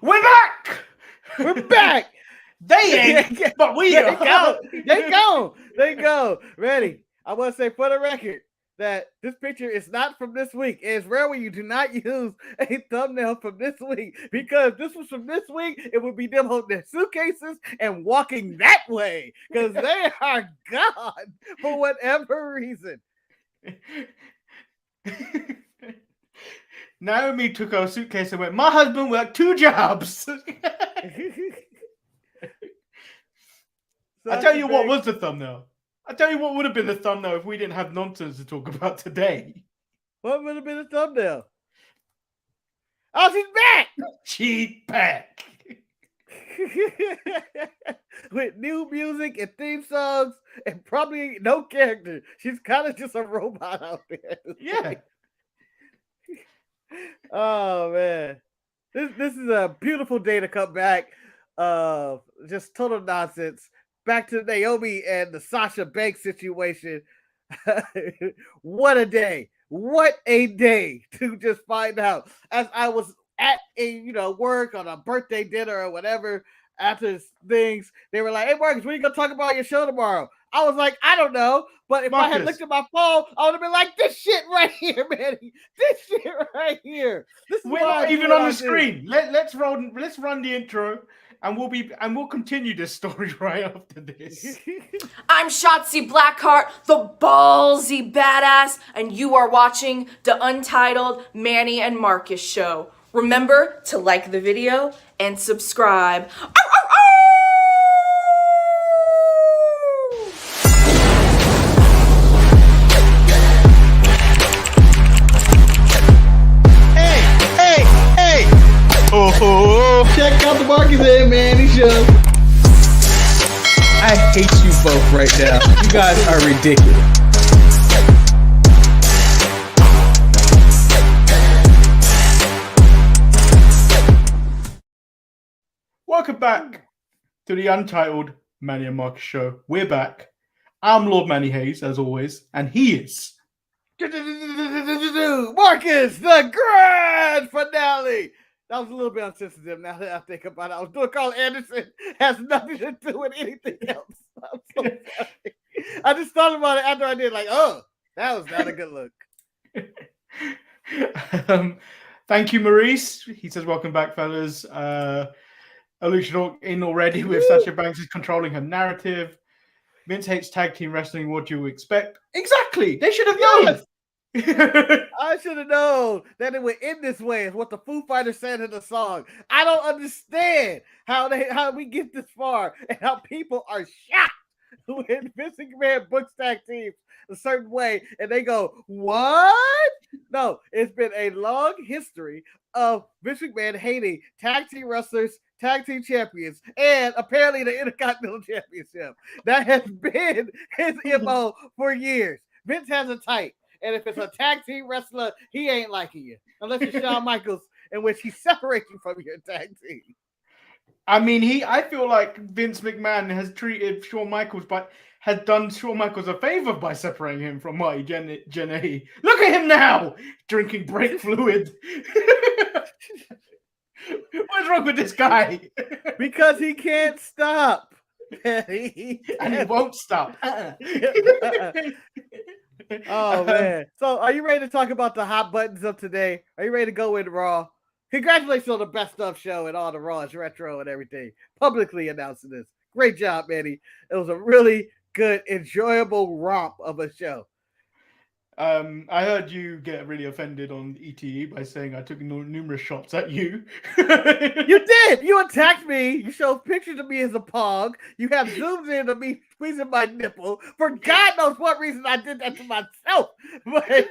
We're back. We're back. They ain't, but we are. They go. Ready. I want to say for the record that this picture is not from this week. It's rare when you do not use a thumbnail from this week, because if this was from this week, it would be them holding their suitcases and walking that way, because they are gone for whatever reason. Naomi took her suitcase and went, my husband worked 2 jobs. I tell you what was the thumbnail. I tell you what would have been the thumbnail if we didn't have nonsense to talk about today. What would have been the thumbnail? Oh, she's back! She's back. With new music and theme songs and probably no character. She's kind of just a robot out there. Yeah. Oh man, this is a beautiful day to come back. Just total nonsense. Back to Naomi and the Sasha Banks situation. What a day! What a day to just find out. As I was at a work on a birthday dinner or whatever, after things, they were like, "Hey Marcus, when are you gonna talk about your show tomorrow?" I was like, I don't know, but if Marcus, I had looked at my phone, I would have been like, this shit right here, man. This shit right here. We're not even on the screen. Let's run the intro, and we'll continue this story right after this. I'm Shotzi Blackheart, the ballsy badass, and you are watching the Untitled Manny and Marcus show. Remember to like the video and subscribe. Check out the Marcus and Manny show. I hate you both right now. You guys are ridiculous. Welcome back to the Untitled Manny and Marcus show. We're back. I'm Lord Manny Hayes, as always, and he is Marcus, the grand finale. That was a little bit unsensitive now that I think about it. I was doing Carl Anderson, has nothing to do with anything else. I'm so sorry. I just thought about it after I did, like, oh, that was not a good look. Thank you, Maurice. He says, welcome back, fellas. Illusion in already with Sasha Banks is controlling her narrative. Vince hates tag team wrestling. What do you expect? Exactly. They should have known. I should have known that it would end this way, is what the Foo Fighters said in the song. I don't understand how we get this far and how people are shocked when Vince McMahon books tag teams a certain way and they go, what? No, it's been a long history of Vince McMahon hating tag team wrestlers, tag team champions, and apparently the Intercontinental Championship. That has been his MO for years. Vince has a type. And if it's a tag team wrestler, he ain't liking you. Unless it's Shawn Michaels, in which he separates you from your tag team. I mean, I feel like Vince McMahon has treated Shawn Michaels, but has done Shawn Michaels a favor by separating him from Marty Jannetty. Look at him now, drinking brake fluid. What's wrong with this guy? Because he can't stop. And he won't stop. Oh man. So are you ready to talk about the hot buttons of today? Are you ready to go in Raw? Congratulations on the best of show and all the Raws retro and everything. Publicly announcing this. Great job, Manny. It was a really good, enjoyable romp of a show. I heard you get really offended on ETE by saying I took numerous shots at you. You did. You attacked me. You showed pictures of me as a pog. You have zooms in of me squeezing my nipple. For God knows what reason I did that to myself. But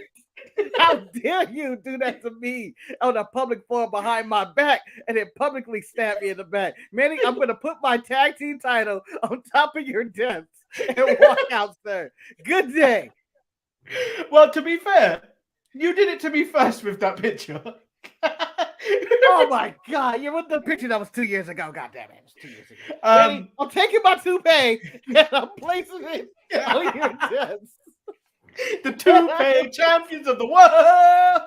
how dare you do that to me on a public forum behind my back and then publicly stab me in the back? Manny, I'm going to put my tag team title on top of your desk and walk out, sir. Good day. Well, to be fair, you did it to me first with that picture. Oh my God! You're with the picture that was 2 years ago. God damn it, it was 2 years ago. Manny, I'm taking my toupee and I'm placing it on your desk. The toupee champions of the world.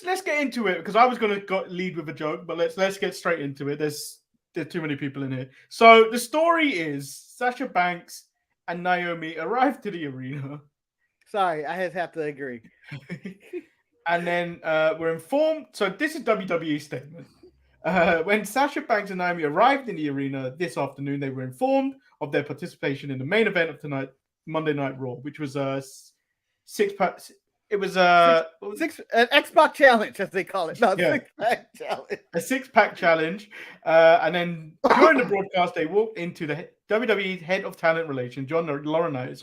let's get into it because I was going to lead with a joke, but let's get straight into it. There's too many people in here. So the story is Sasha Banks and Naomi arrived to the arena. Sorry, I have to agree. And then we're informed. So this is WWE statement. When Sasha Banks and Naomi arrived in the arena this afternoon, they were informed of their participation in the main event of tonight, Monday Night Raw, which was a six-pack. It was an Xbox challenge, as they call it. No, Yeah. 6-pack challenge. a six-pack challenge. And then during the broadcast, they walked into the WWE head of talent relations, John Laurinaitis'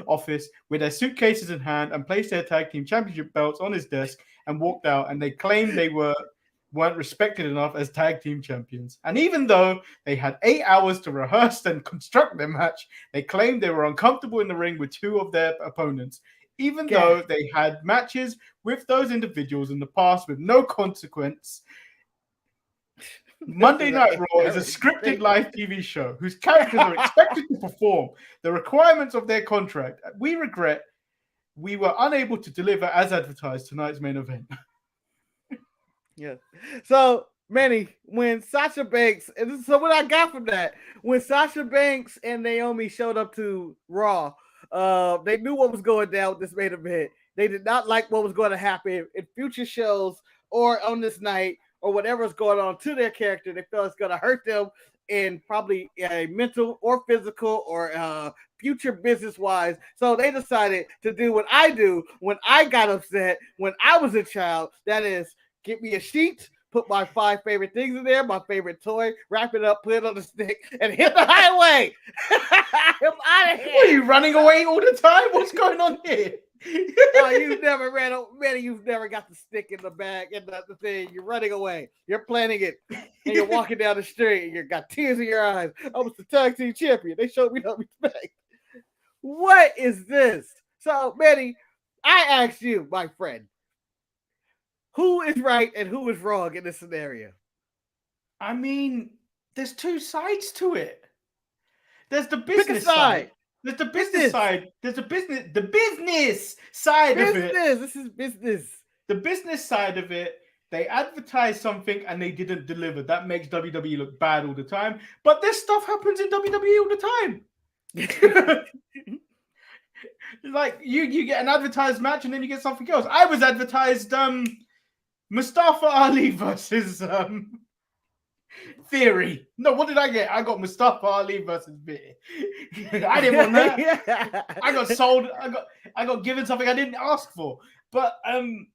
office, with their suitcases in hand and placed their tag team championship belts on his desk and walked out. And they claimed they weren't respected enough as tag team champions. And even though they had 8 hours to rehearse and construct their match, they claimed they were uncomfortable in the ring with two of their opponents, even though they had matches with those individuals in the past with no consequence. Monday Night Raw is a scripted live TV show whose characters are expected to perform the requirements of their contract. We regret we were unable to deliver as advertised tonight's main event. Yeah. So, Manny, when Sasha Banks, so what I got from that, when Sasha Banks and Naomi showed up to Raw, they knew what was going down with this main event. They did not like what was going to happen in future shows or on this night or whatever's going on to their character. They felt it's going to hurt them in probably a mental or physical or future business-wise. So they decided to do what I do when I got upset when I was a child. That is, get me a sheet, put my 5 favorite things in there, my favorite toy, wrap it up, put it on the stick, and hit the highway. I'm out of here. What, are you running away all the time? What's going on here? Oh, you've never ran, Manny, you've never got the stick in the bag and the thing. You're running away. You're planning it. And you're walking down the street and you got tears in your eyes. I was the tag team champion. They showed me no respect. What is this? So, Manny, I asked you, my friend, who is right and who is wrong in this scenario? I mean, there's two sides to it. There's the business side. side. There's the business side. There's the business side of it. This is business. The business side of it, they advertise something and they didn't deliver. That makes WWE look bad all the time. But this stuff happens in WWE all the time. Like you get an advertised match and then you get something else. I was advertised Mustafa Ali versus Theory. No, what did I get? I got Mustafa Ali versus Beer. I didn't want that. Yeah. I got sold. I got given something I didn't ask for. But and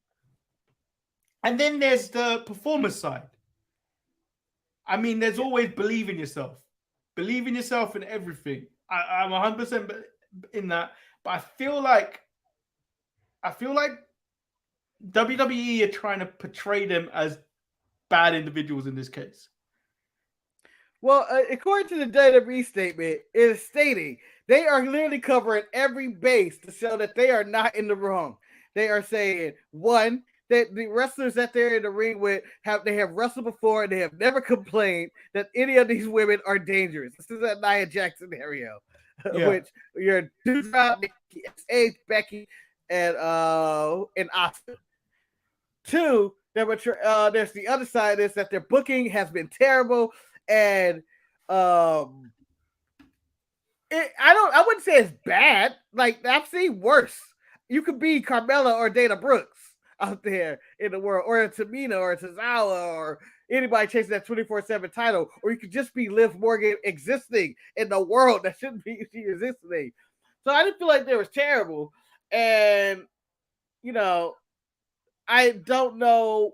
then there's the performer side. I mean, there's always believe in yourself. Believe in yourself in everything. I'm 100% in that. But I feel like WWE are trying to portray them as bad individuals in this case. Well, according to the WWE statement, it is stating they are literally covering every base to show that they are not in the wrong. They are saying, one, that the wrestlers that they're in the ring with have wrestled before and they have never complained that any of these women are dangerous. This is a Nia Jax scenario, which you're Edge, Becky, and Asuka. Two, there's the other side is that their booking has been terrible. And I wouldn't say it's bad. Like, I've seen worse. You could be Carmella or Dana Brooks out there in the world, or a Tamina or a Tozawa or anybody chasing that 24/7 title, or you could just be Liv Morgan existing in the world that shouldn't be existing. So I didn't feel like they was terrible. And I don't know.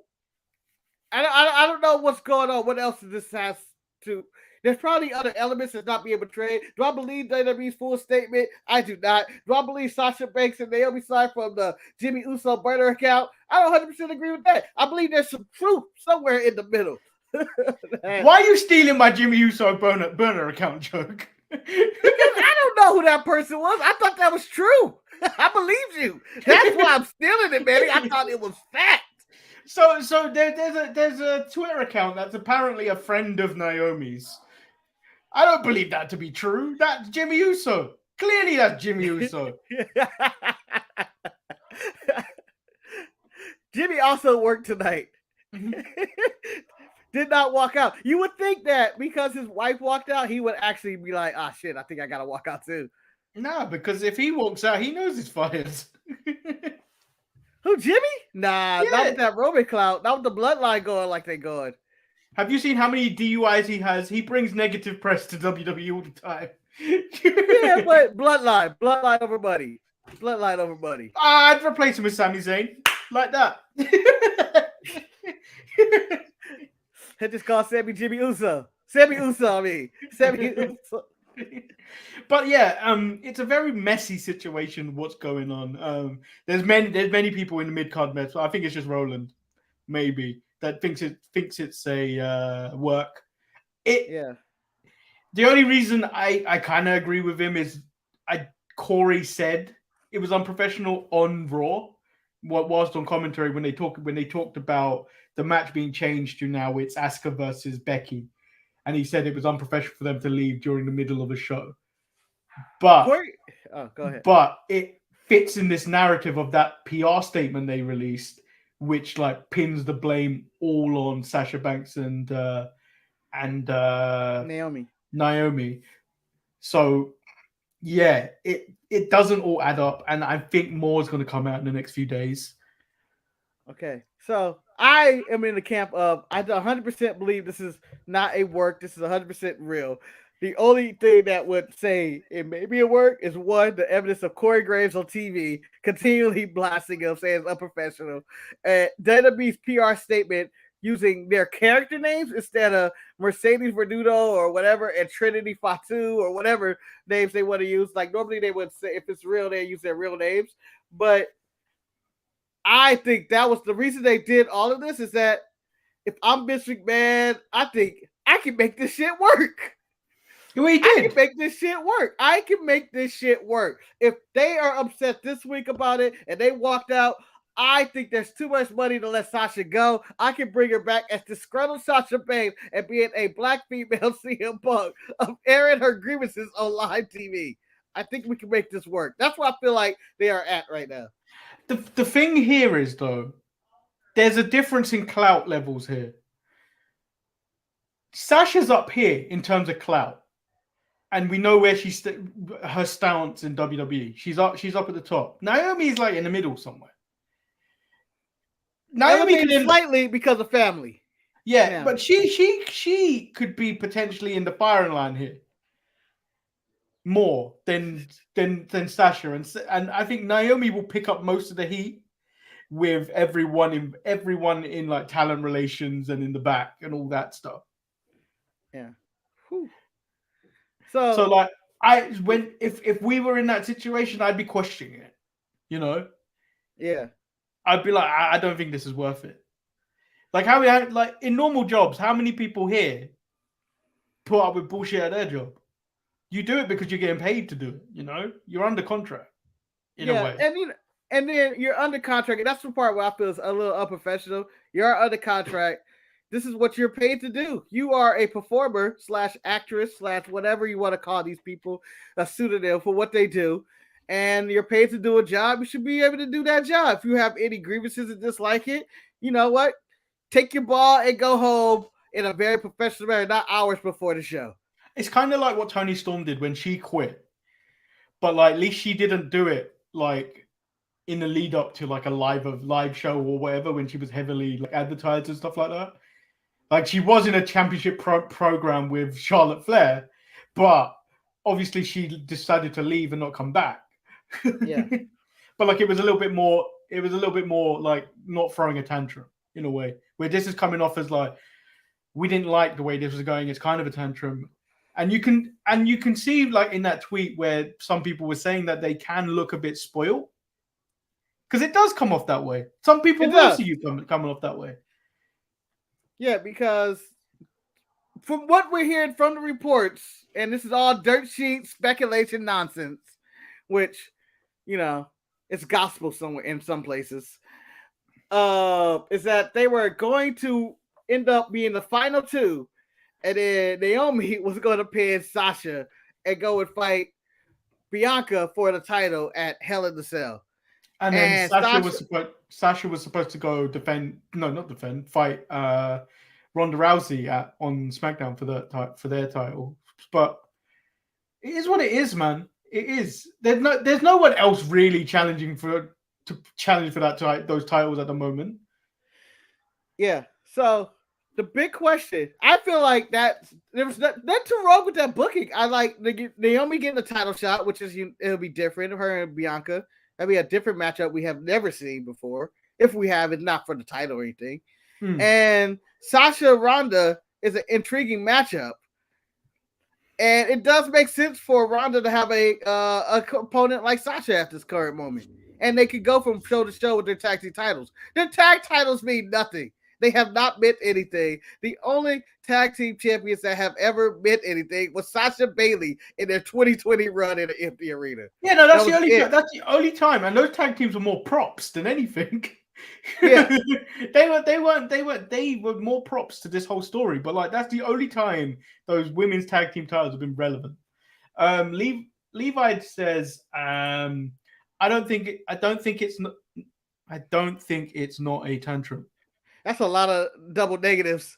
I don't know what's going on. What else this has to? There's probably other elements that's not being portrayed. Do I believe WWE's full statement? I do not. Do I believe Sasha Banks and Naomi side from the Jimmy Uso burner account? I don't 100% agree with that. I believe there's some truth somewhere in the middle. Why are you stealing my Jimmy Uso burner account joke? Because I don't know who that person was. I thought that was true. I believed you. That's why I'm stealing it, man. I thought it was fact. So there's a Twitter account that's apparently a friend of Naomi's. I don't believe that to be true. That's Jimmy Uso. Clearly, that's Jimmy Uso. Jimmy also worked tonight. Did not walk out. You would think that because his wife walked out, he would actually be like, "Ah, shit, I think I gotta walk out too." Nah, because if he walks out, he knows he's fired. Who, Jimmy? Nah, Yeah. not with that Roman clout. Not with the bloodline going like they going. Have you seen how many DUIs he has? He brings negative press to WWE all the time. Yeah, but bloodline over money. Bloodline over money. I'd replace him with Sami Zayn. Like that. They just call Sammy Jimmy Uso. Sammy Uso, I mean. Sammy Uso. But yeah, it's a very messy situation. What's going on? There's many people in the mid card match. I think it's just Roland, maybe, that thinks it's a work. Yeah. The only reason I kind of agree with him is Corey said it was unprofessional on Raw, whilst on commentary when they talked about the match being changed to now it's Asuka versus Becky, and he said it was unprofessional for them to leave during the middle of a show. But Corey, go ahead. But it fits in this narrative of that PR statement they released, which like pins the blame all on Sasha Banks and Naomi. So yeah, it doesn't all add up, and I think more is going to come out in the next few days. Okay, so I am in the camp of I 100% believe this is not a work. This is 100% real. The only thing that would say it may be a work is one, the evidence of Corey Graves on TV continually blasting him, saying it's unprofessional. WWE's PR statement using their character names instead of Mercedes Verdugo or whatever, and Trinity Fatu or whatever names they want to use. Like normally they would say if it's real, they use their real names. But I think that was the reason they did all of this is that if I'm Vince McMahon, I think I can make this shit work. We did. I can make this shit work. If they are upset this week about it and they walked out, I think there's too much money to let Sasha go. I can bring her back as disgruntled Sasha Banks and being a black female CM Punk of airing her grievances on live TV. I think we can make this work. That's where I feel like they are at right now. The thing here is, though, there's a difference in clout levels here. Sasha's up here in terms of clout, and we know where her stance in WWE. She's up at the top. Naomi's like in the middle somewhere. Naomi can slightly because of family. Yeah, but she could be potentially in the firing line here more than Sasha, and I think Naomi will pick up most of the heat with everyone in like talent relations and in the back and all that stuff. Yeah. Whew. So like if we were in that situation, I'd be questioning it. You know? Yeah. I'd be like, I don't think this is worth it. Like how we had like in normal jobs, how many people here put up with bullshit at their job? You do it because you're getting paid to do it, you know? You're under contract in a way. And then you're under contract, and that's the part where I feel is a little unprofessional. You're under contract. This is what you're paid to do. You are a performer / actress / whatever you want to call these people, a pseudonym for what they do. And you're paid to do a job. You should be able to do that job. If you have any grievances and dislike it, you know what? Take your ball and go home in a very professional manner, not hours before the show. It's kind of like what Toni Storm did when she quit. But like at least she didn't do it like in the lead up to like a live show or whatever when she was heavily like advertised and stuff like that. Like she was in a championship program with Charlotte Flair, but obviously she decided to leave and not come back. Yeah. But like it was a little bit more like not throwing a tantrum in a way, where this is coming off as like we didn't like the way this was going. It's kind of a tantrum. And you can see like in that tweet where some people were saying that they can look a bit spoiled. Because it does come off that way. Some people will see you coming off that way. Yeah, because from what we're hearing from the reports, and this is all dirt sheet speculation nonsense, which, you know, it's gospel somewhere in some places, is that they were going to end up being the final two, and then Naomi was going to pin Sasha and go and fight Bianca for the title at Hell in the Cell. And then And Sasha was supposed to go fight Ronda Rousey on SmackDown for their title. But it is what it is, man. It is. There's no one else really challenging to challenge for those titles at the moment. Yeah. So the big question, I feel like that there was nothing too wrong with that booking. I like Naomi getting a title shot, which is it'll be different. Her and Bianca, that'll be a different matchup we have never seen before. If we have, it's not for the title or anything. And Sasha Ronda is an intriguing matchup. And it does make sense for Ronda to have a opponent like Sasha at this current moment. And they could go from show to show with their tag team titles. Their tag titles mean nothing. They have not meant anything. The only tag team champions that have ever meant anything was Sasha Bailey in their 2020 run in an empty arena. Yeah, no, that's the only time. And those tag teams were more props than anything. Yeah. they were more props to this whole story, but like that's the only time those women's tag team titles have been relevant. Levi says, I don't think it's not a tantrum. That's a lot of double negatives.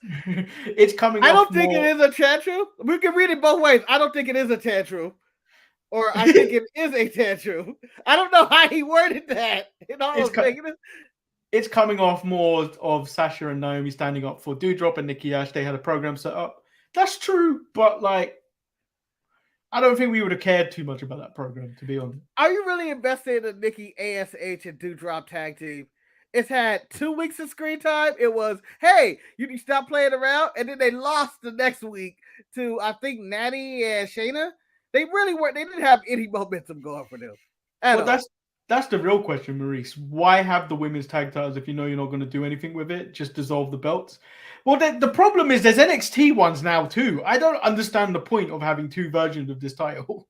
It's coming. I don't think it is a tantrum. We can read it both ways. I don't think it is a tantrum, or I think it is a tantrum. I don't know how he worded that. It's coming off more of Sasha and Naomi standing up for Doudrop and Nikki Ash. They had a program set up. That's true, but like, I don't think we would have cared too much about that program, to be honest. Are you really invested in the Nikki ASH and Doudrop tag team? It's had 2 weeks of screen time. It was, hey, you need to stop playing around. And then they lost the next week to, I think, Natty and Shayna. They really weren't. They didn't have any momentum going for them. That's the real question, Maurice. Why have the women's tag titles if you know you're not going to do anything with it? Just dissolve the belts. Well, the problem is there's NXT ones now too. I don't understand the point of having 2 versions of this title.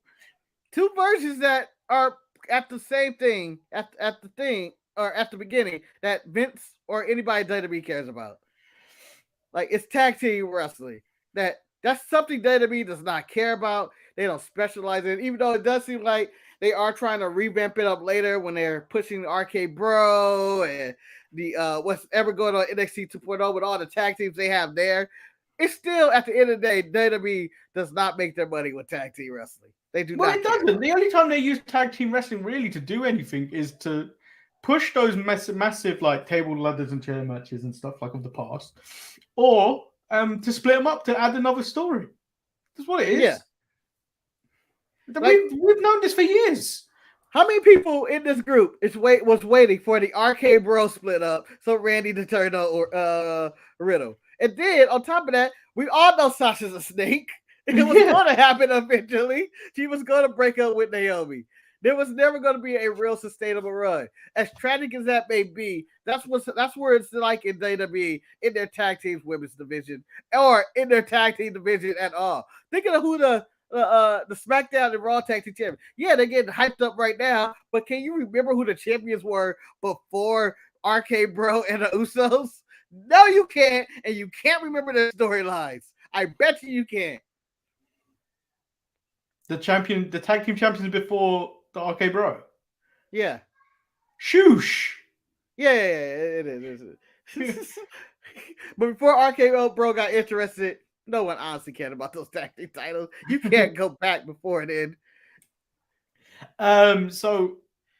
2 versions that are at the same thing, at the thing, or at the beginning that Vince or anybody WWE cares about. Like, it's tag team wrestling. That's something WWE does not care about. They don't specialize in it, even though it does seem like they are trying to revamp it up later when they're pushing the RK Bro and the what's ever going on NXT 2.0 with all the tag teams they have there. It's still, at the end of the day, WWE does not make their money with tag team wrestling. They do not. Well, it doesn't. The only time they use tag team wrestling really to do anything is to push those massive like table, ladders, and chair matches and stuff like of the past, or to split them up to add another story. That's what it is. Yeah. We've known this for years. How many people in this group was waiting for the RK Bro split up so Randy to turn on Riddle? And then on top of that, we all know Sasha's a snake. It was going to happen eventually. She was going to break up with Naomi. There was never going to be a real sustainable run. As tragic as that may be, that's where it's like in WWE, in their tag teams women's division, or in their tag team division at all. Think of who the SmackDown and Raw tag team champions. Yeah, they're getting hyped up right now, but can you remember who the champions were before RK Bro and the Usos? No, you can't, and you can't remember their storylines. I bet you can't. The tag team champions before the RK Bro. Yeah. Shoosh. Yeah, it is. But before RK Bro got interested, no one honestly cared about those tag team titles. You can't go back before then. So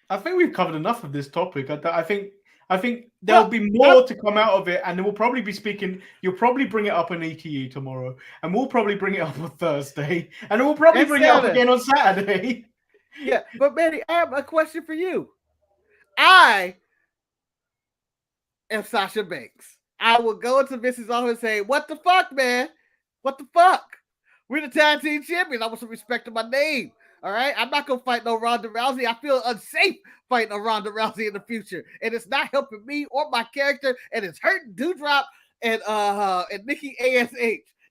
I think we've covered enough of this topic. I think there'll be more to come out of it, and we'll probably be speaking. You'll probably bring it up on ETE tomorrow, and we'll probably bring it up on Thursday, and we'll probably bring it up again on Saturday. Yeah, but Manny, I have a question for you. I am Sasha Banks. I will go into Vince's office and say, "What the fuck, man? What the fuck? We're the tag team champions. I want some respect to my name. All right, I'm not gonna fight no Ronda Rousey. I feel unsafe fighting a Ronda Rousey in the future, and it's not helping me or my character, and it's hurting Doudrop and Nikki ASH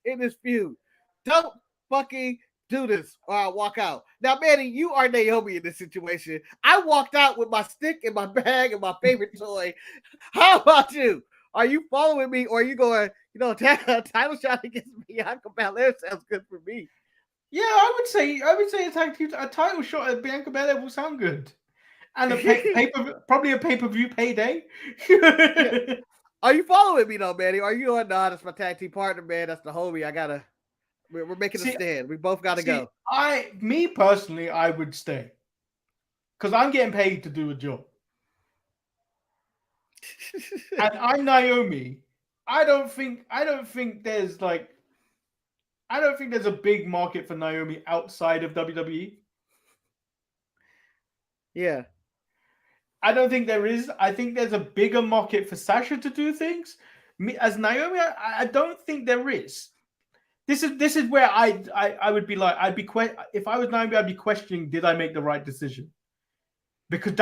in this feud. Don't fucking do this, or I'll walk out." Now, Manny, you are Naomi in this situation. I walked out with my stick and my bag and my favorite toy. How about you? Are you following me, or are you going, title shot against Bianca Belair sounds good for me? Yeah, I would say a title shot at Bianca Belair will sound good. And probably a pay-per-view payday. Yeah. Are you following me though, Manny? Are you going, nah, that's my tag team partner, man. That's the homie. We're making a stand. We both gotta go. Me personally, I would stay. Because I'm getting paid to do a job. And I'm Naomi. I don't think there's a big market for Naomi outside of WWE. Yeah. I don't think there is. I think there's a bigger market for Sasha to do things. Me as Naomi, I don't think there is. This is where I would be like, if I was Naomi, I'd be questioning, did I make the right decision? Because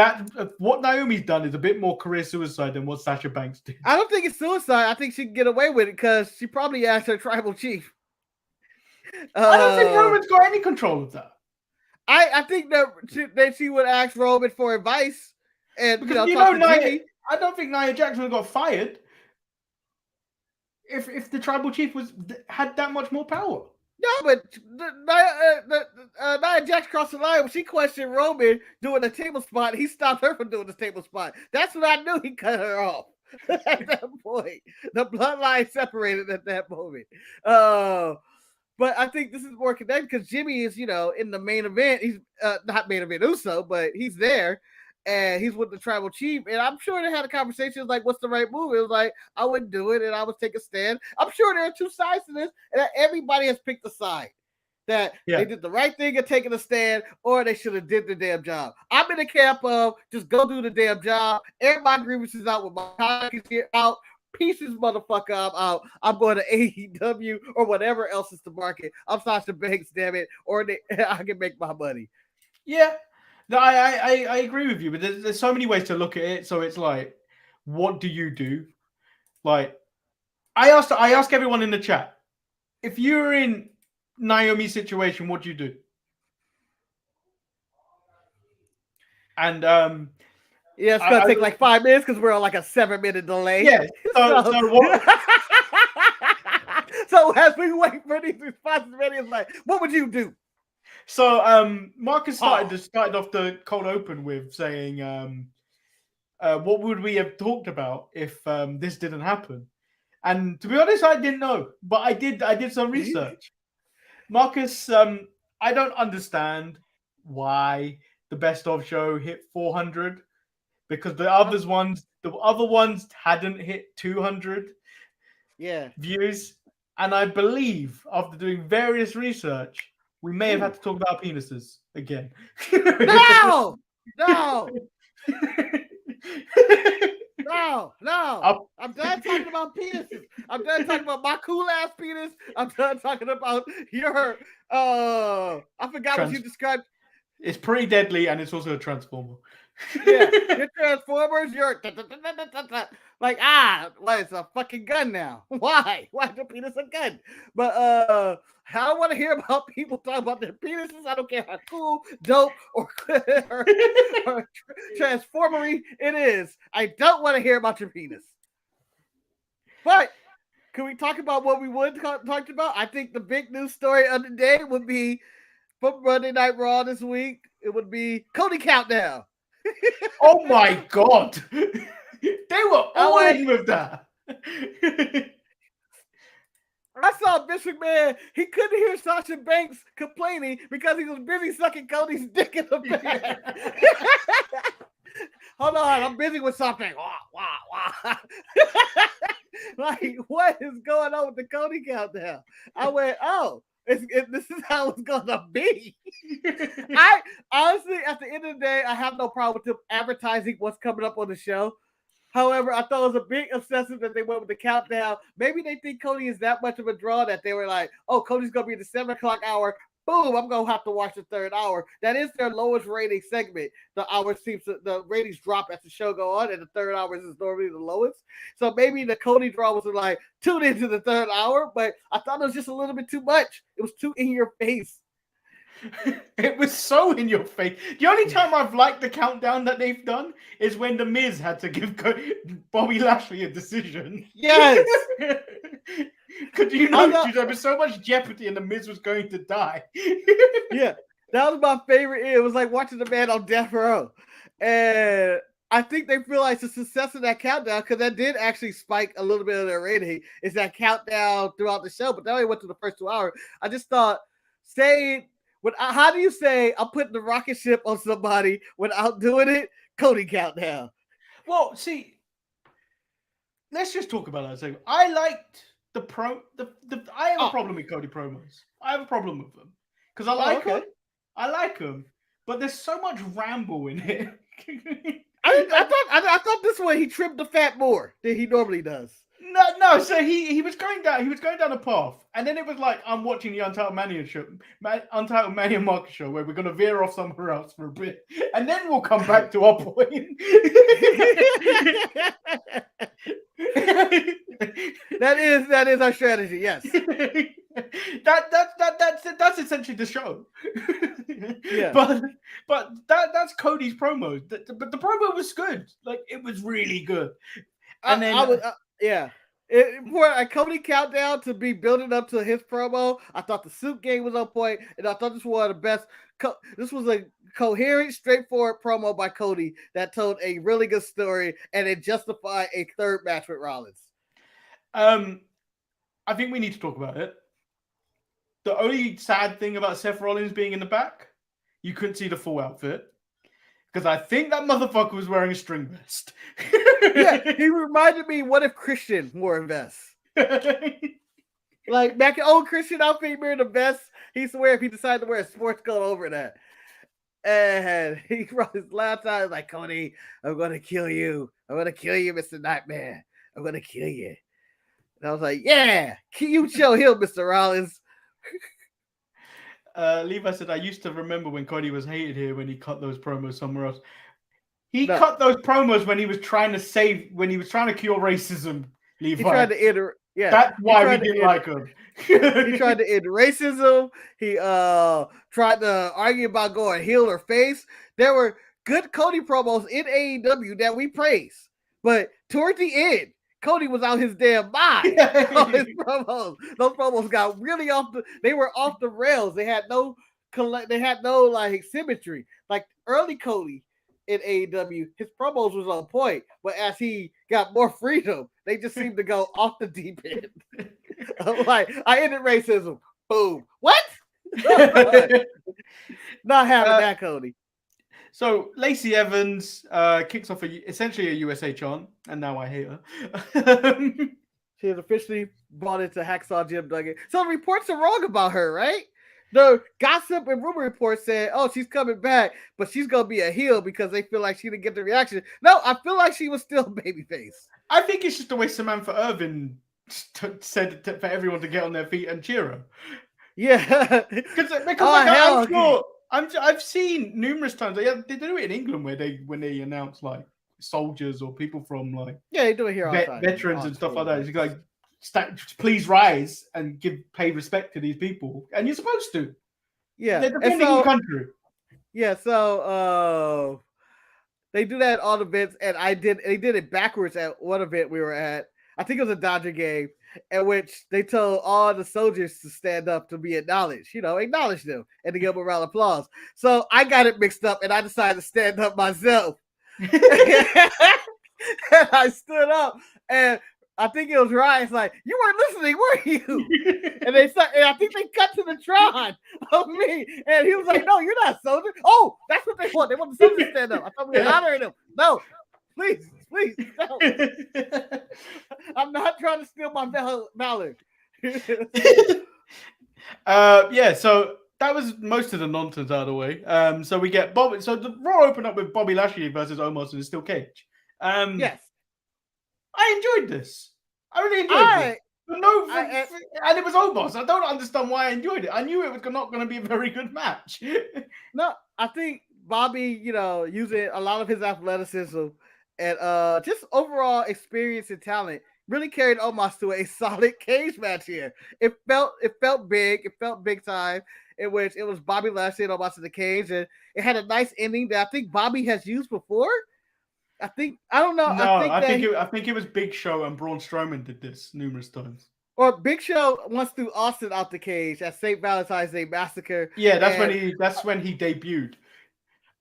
what Naomi's done is a bit more career suicide than what Sasha Banks did. I don't think it's suicide. I think she can get away with it because she probably asked her tribal chief. I don't think Roman's got any control of that. I think that she would ask Roman for advice. And because I don't think Nia Jax would have got fired if the tribal chief had that much more power. No, but Nia Jax crossed the line when she questioned Roman doing a table spot. He stopped her from doing the table spot. That's when I knew he cut her off. At that point, the bloodline separated at that moment. But I think this is more connected because Jimmy is, in the main event. He's not main event Uso, but he's there. And he's with the tribal chief, and I'm sure they had a conversation like, "What's the right move?" It was like, "I wouldn't do it, and I would take a stand." I'm sure there are two sides to this, and everybody has picked a side that they did the right thing of taking a stand, or they should have did the damn job. I'm in the camp of just go do the damn job. Air my grievances out with my contract here out. Pieces, motherfucker, I'm out. I'm going to AEW or whatever else is the market. I'm Sasha Banks, damn it, or I can make my money. Yeah. No, I agree with you, but there's so many ways to look at it. So it's like, what do you do? Like, I ask everyone in the chat, if you're in Naomi's situation, what do you do? And yeah, it's gonna take like 5 minutes because we're on like a 7-minute delay. Yeah. So what? So as we wait for these responses, it's like, what would you do? So Marcus started off the cold open with saying, what would we have talked about if this didn't happen? And to be honest, I didn't know, but I did some research. Marcus, I don't understand why the best of show hit 400 because the other ones hadn't hit 200 views. And I believe after doing various research, we may have had to talk about penises again. No. I'm done talking about penises. I'm done talking about my cool ass penis. I'm done talking about your I forgot what you described. It's pretty deadly and it's also a transformer. Yeah, your transformers, you're like, well, it's a fucking gun now. Why? Why is the penis a gun? But I don't want to hear about people talking about their penises. I don't care how cool, dope, or transformery it is. I don't want to hear about your penis. But can we talk about what we would talk about? I think the big news story of the day would be from Monday Night Raw this week. It would be Cody Countdown. Oh my god. They were all in with that. I saw Bishop Man. He couldn't hear Sasha Banks complaining because he was busy sucking Cody's dick in the back. Hold on, I'm busy with something. Like, what is going on with the Cody Countdown? I went, this is how it's gonna be. I honestly, at the end of the day, I have no problem with them advertising what's coming up on the show. However, I thought it was a big obsessive that they went with the countdown. Maybe they think Cody is that much of a draw that they were like, "Oh, Cody's gonna be in the 7 o'clock hour. Boom! I'm gonna have to watch the third hour." That is their lowest rating segment. The ratings drop as the show go on, and the third hour is normally the lowest. So maybe the Cody draw was like tune into the third hour, but I thought it was just a little bit too much. It was too in your face. It was so in your face. The only time I've liked the countdown that they've done is when The Miz had to give Bobby Lashley a decision. Yes. Because there was so much jeopardy and The Miz was going to die. Yeah, that was my favorite. It was like watching the man on death row. And I think they realized the success of that countdown because that did actually spike a little bit of their rating. Is that countdown throughout the show, but that only went to the first 2 hours. I just thought saying, how do you say I'm putting the rocket ship on somebody without doing it? Cody countdown. Well, see, let's just talk about that a second. I liked I have a problem with Cody promos. I have a problem with them because I like them. I like them, but there's so much ramble in it. I thought this way he trimmed the fat more than he normally does. No. So he was going down a path, and then it was like I'm watching the Untitled Manny and Marcus show, where we're going to veer off somewhere else for a bit, and then we'll come back to our point. That is our strategy. Yes. That's essentially the show. Yeah. But that's Cody's promo. But the promo was good. Like, it was really good. And for a Cody countdown to be building up to his promo, I thought the suit game was on point, and I thought this was one of the best. This was a coherent, straightforward promo by Cody that told a really good story, and it justified a third match with Rollins. I think we need to talk about it. The only sad thing about Seth Rollins being in the back, you couldn't see the full outfit. Because I think that motherfucker was wearing a string vest. Yeah, he reminded me, what if Christian wore a vest? Like back in old Christian outfit, wearing a vest. He used to wear if he decided to wear a sports coat over that. And he brought his laptop like, Cody, I'm going to kill you. I'm going to kill you, Mr. Nightmare. I'm going to kill you. And I was like, yeah, you show him, Mr. Rollins. Levi said, I used to remember when Cody was hated here when he cut those promos somewhere else. He cut those promos when he was trying to cure racism, Levi. He tried to that's why we didn't like him. He tried to end racism. He tried to argue about going heel or face. There were good Cody promos in AEW that we praise. But toward the end, Cody was out his damn mind on his promos. Those promos got really they were off the rails. They had no like symmetry. Like early Cody in AEW, his promos was on point, but as he got more freedom, they just seemed to go off the deep end. Like, I ended racism. Boom. What? Not having that, Cody. So Lacey Evans kicks off essentially a USA chant, and now I hate her. She has officially bought into Hacksaw Jim Duggan. So the reports are wrong about her, right? The gossip and rumor reports said, oh, she's coming back, but she's going to be a heel because they feel like she didn't get the reaction. No, I feel like she was still babyface. I think it's just the way Samantha Irvin said for everyone to get on their feet and cheer her. Yeah. Because I'm sure... I've seen numerous times they do it in England when they announce like soldiers or people from like they do it here all the time. Veterans and stuff like that. It's like please rise and pay respect to these people, and you're supposed to. Yeah, they're defending the country. Yeah, so they do that at all events, and they did it backwards at one event we were at. I think it was a Dodger game, in which they told all the soldiers to stand up to be acknowledged, acknowledge them and to give them a round of applause. So I got it mixed up and I decided to stand up myself. And I stood up and I think it was Ryan's like, you weren't listening, were you? And I think they cut to the Tron of me. And he was like, no, you're not a soldier. Oh, that's what they want. They want the soldiers to stand up. I thought we were honoring them. No. Please, no. I'm not trying to steal my valor. So that was most of the nonsense out of the way. So we get Bobby. So the Raw opened up with Bobby Lashley versus Omos in a steel cage. Yes, I enjoyed this. I really enjoyed it. But and it was Omos. I don't understand why I enjoyed it. I knew it was not going to be a very good match. No, I think Bobby, using a lot of his athleticism and just overall experience and talent really carried Omos to a solid cage match here. It felt big. It felt big time, in which it was Bobby Lashley and Omos in the cage, and it had a nice ending that I think Bobby has used before. I don't know. No, I think it was Big Show and Braun Strowman did this numerous times. Or Big Show once threw Austin out the cage at St. Valentine's Day Massacre. Yeah, that's when he debuted.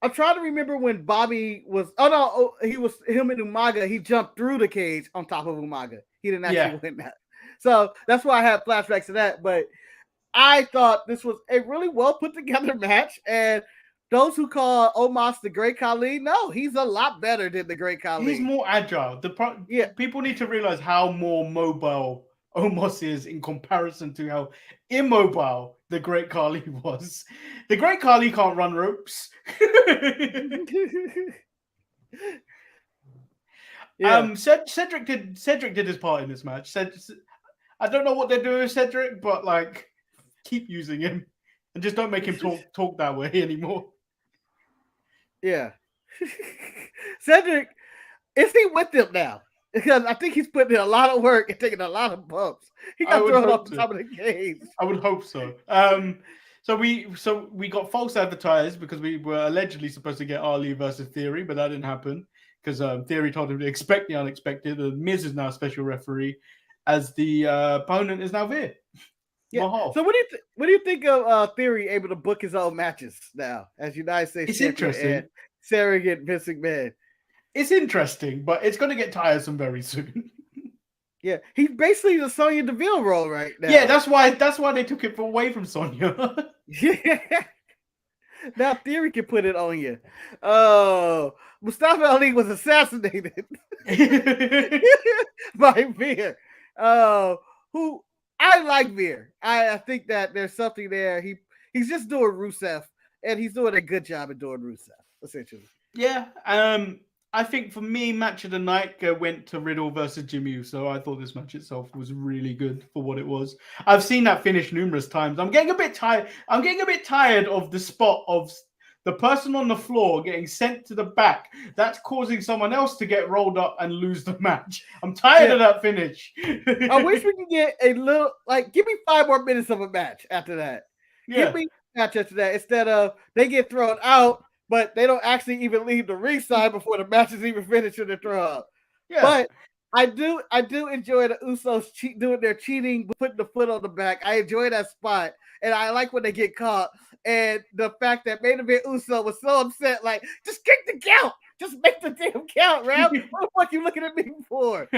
I'm trying to remember when Bobby was. Oh no, he was him and Umaga. He jumped through the cage on top of Umaga. He didn't actually win that. So that's why I have flashbacks to that. But I thought this was a really well put together match. And those who call Omos the Great Khali, no, he's a lot better than the Great Khali. He's more agile. People need to realize how more mobile Omos is in comparison to how immobile the Great Khali was. The Great Khali can't run ropes. Cedric did his part in this match. I don't know what they're doing with Cedric, but like, keep using him and just don't make him talk that way anymore. Yeah. Cedric, is he with them now? Because I think he's putting in a lot of work and taking a lot of bumps. He got thrown off the top of the cage. I would hope so. So we got false advertised because we were allegedly supposed to get Ali versus Theory, but that didn't happen because Theory told him to expect the unexpected. And Miz is now a special referee, as the opponent is now Veer. Yeah. Mahal. So what do you think of Theory able to book his own matches now as United States It's interesting. And surrogate Vince McMahon? It's interesting, but it's going to get tiresome very soon. Yeah, he's basically the Sonya Deville role right now. Yeah, that's why they took it away from Sonya. Yeah. Now Theory can put it on you. Oh, Mustafa Ali was assassinated by Veer. Who I like Veer. I think that there's something there. He's just doing Rusev, and he's doing a good job at doing Rusev, essentially. Yeah. I think for me, match of the night went to Riddle versus Jimmy Uso. I thought this match itself was really good for what it was. I've seen that finish numerous times. I'm getting a bit tired. I'm getting a bit tired of the spot of the person on the floor getting sent to the back. That's causing someone else to get rolled up and lose the match. I'm tired of that finish. I wish we could get a little, give me 5 more minutes of a match after that. Yeah. Give me a match after that instead of they get thrown out, but they don't actually even leave the ringside before the match is even finished and they're thrown out. Yeah. But I do enjoy the Usos doing their cheating, putting the foot on the back. I enjoy that spot. And I like when they get caught. And the fact that Main Event Uso was so upset, like, just kick the count. Just make the damn count, Ralph. What the fuck you looking at me for?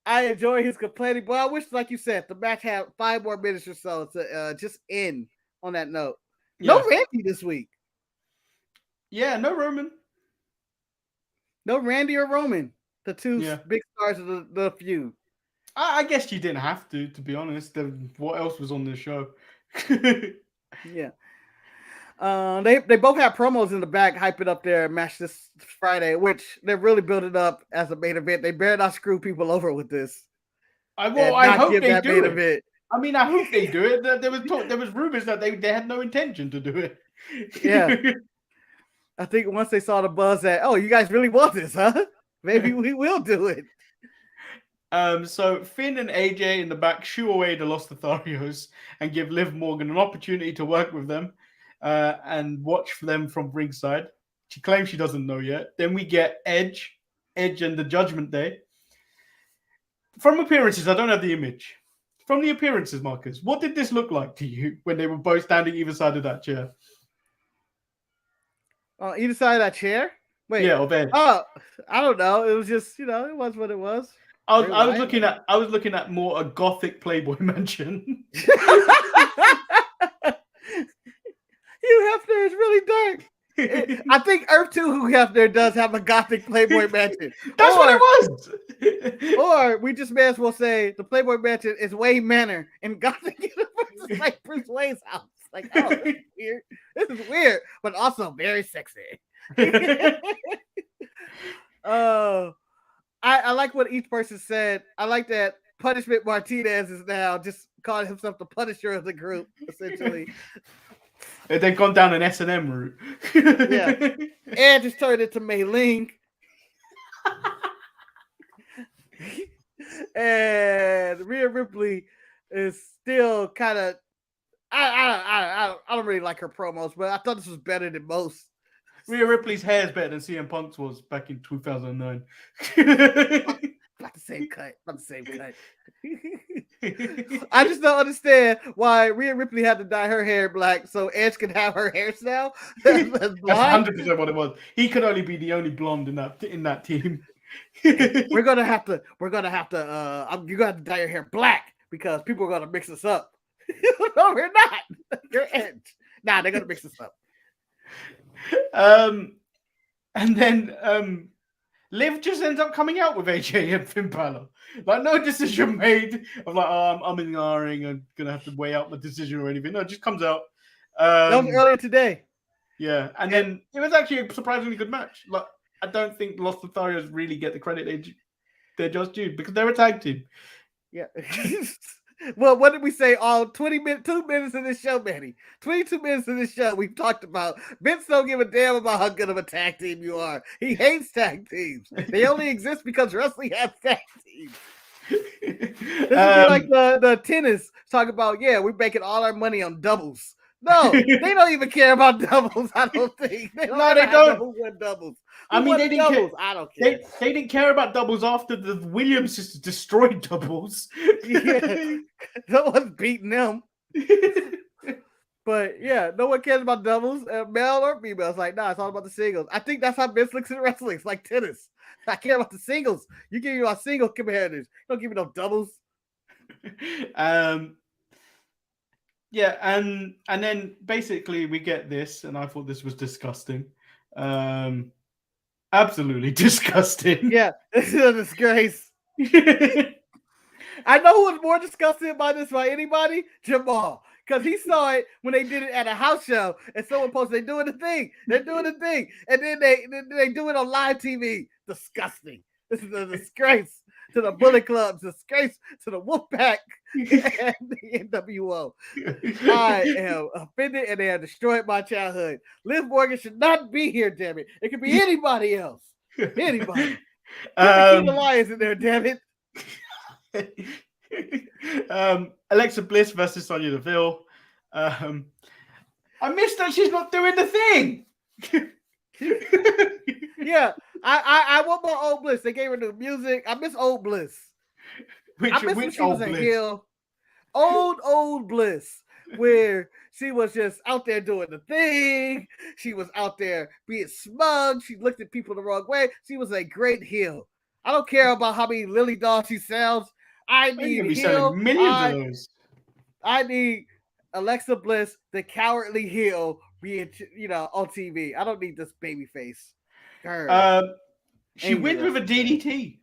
I enjoy his complaining. But I wish, like you said, the match had 5 more minutes or so to just end on that note. Yeah. No Randy this week. Yeah, no Roman. No Randy or Roman. The two big stars of the feud. I guess you didn't have to be honest. What else was on the show? Yeah. They both have promos in the back hyping up their match this Friday, which they're really building up as a main event. They better not screw people over with this. I hope they do it. Event. I mean, I hope they do it. There was rumors that they had no intention to do it. Yeah. I think once they saw the buzz that, oh, you guys really want this, huh? Maybe we will do it. So Finn and AJ in the back shoo away the Los Lotharios and give Liv Morgan an opportunity to work with them and watch for them from ringside. She claims she doesn't know yet. Then we get Edge and the Judgment Day. From appearances, I don't have the image. From the appearances, Marcus, what did this look like to you when they were both standing either side of that chair? Either side of that chair? Wait. Yeah, of Edge. Oh, I don't know. It was just, it was what it was. I was looking at more a gothic Playboy mansion. Hugh Hefner is really dark. I think Earth 2 Hugh Hefner does have a gothic Playboy mansion. That's what it was. Or we just may as well say the Playboy mansion is Wayne Manor in Gothic universe. It's like Bruce Wayne's house. Like, oh, this is weird. This is weird, but also very sexy. I like what each person said. I like that Punishment Martinez is now just calling himself the Punisher of the group, essentially. They've gone down an S&M route. Yeah. And just turned into Mei Ling. And Rhea Ripley is still kind of, I don't really like her promos, but I thought this was better than most. Rhea Ripley's hair is better than CM Punk's was back in 2009. About the same cut. I just don't understand why Rhea Ripley had to dye her hair black so Edge can have her hairstyle. That's That's 100% what it was. He could only be the only blonde in that team. We're gonna have to. You're gonna have to dye your hair black because people are gonna mix us up. No, we're not. You're Edge. Nah, they're gonna mix us up. And then Liv just ends up coming out with AJ and Finn Balor. Like, no decision made. I'm like, I'm in the I'm gonna have to weigh out the decision or anything. No, it just comes out. That was earlier today. Yeah, and then it was actually a surprisingly good match. Like, I don't think Los Lotharios really get the credit they're just due because they're a tag team. Yeah. Well, what did we say? All 2 minutes of this show, Manny. 22 minutes of this show we've talked about. Vince don't give a damn about how good of a tag team you are. He hates tag teams. They only exist because wrestling has tag teams. This would be like the tennis talk about, we're making all our money on doubles. No, they don't even care about doubles. I don't think. They don't. Win doubles. I mean, they didn't care. I don't care. They didn't care about doubles after the Williams sisters destroyed doubles. Yeah, no one's beating them. But yeah, no one cares about doubles, male or female. It's like, nah, it's all about the singles. I think that's how Vince looks at wrestling. It's like tennis. I care about the singles. You give me our single competitors. Don't give me no doubles. Yeah, and then basically we get this, and I thought this was disgusting. Absolutely disgusting. Yeah, this is a disgrace. I know who was more disgusted by this by anybody? Jamal. Because he saw it when they did it at a house show, and someone posted, they're doing the thing, and then they do it on live TV. Disgusting. This is a disgrace to the Bullet Club, disgrace to the Wolfpack and the NWO. I am offended, and they have destroyed my childhood. Liv Morgan should not be here, damn it. It could be anybody else. Anybody. The Lions in there, damn it. Alexa Bliss versus Sonya Deville. I missed that she's not doing the thing. Yeah, I want more old Bliss. They gave her new music. I miss old Bliss. I miss when she was a heel. Old Bliss, where she was just out there doing the thing. She was out there being smug. She looked at people the wrong way. She was a great heel. I don't care about how many Lily dolls she sells. I need heel. Millions of those. I need Alexa Bliss, the cowardly heel, being on TV. I don't need this baby face. She wins with a DDT.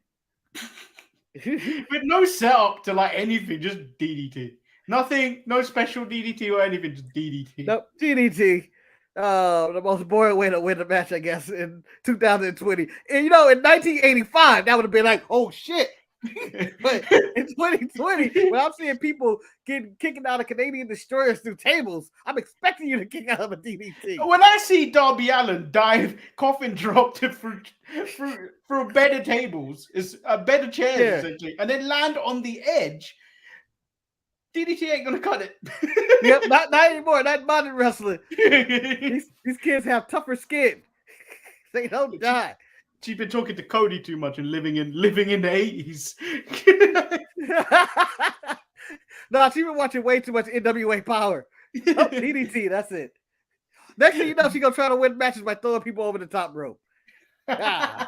With no setup to like anything, just DDT. Nothing, no special DDT or anything, just DDT. No, DDT. The most boring way to win a match, I guess, in 2020. And in 1985, that would have been like, oh shit. But in 2020, when I'm seeing people kicking out of Canadian destroyers through tables, I'm expecting you to kick out of a DDT. When I see Darby Allin dive, coffin dropped through better tables, is better chairs essentially, and then land on the edge, DDT ain't gonna cut it. Yep, not anymore. Not modern wrestling. These kids have tougher skin. They don't die. She's been talking to Cody too much and living in the 80s. No, she's been watching way too much NWA Power. DDT, that's it. Next thing you know, she's gonna try to win matches by throwing people over the top rope. Oh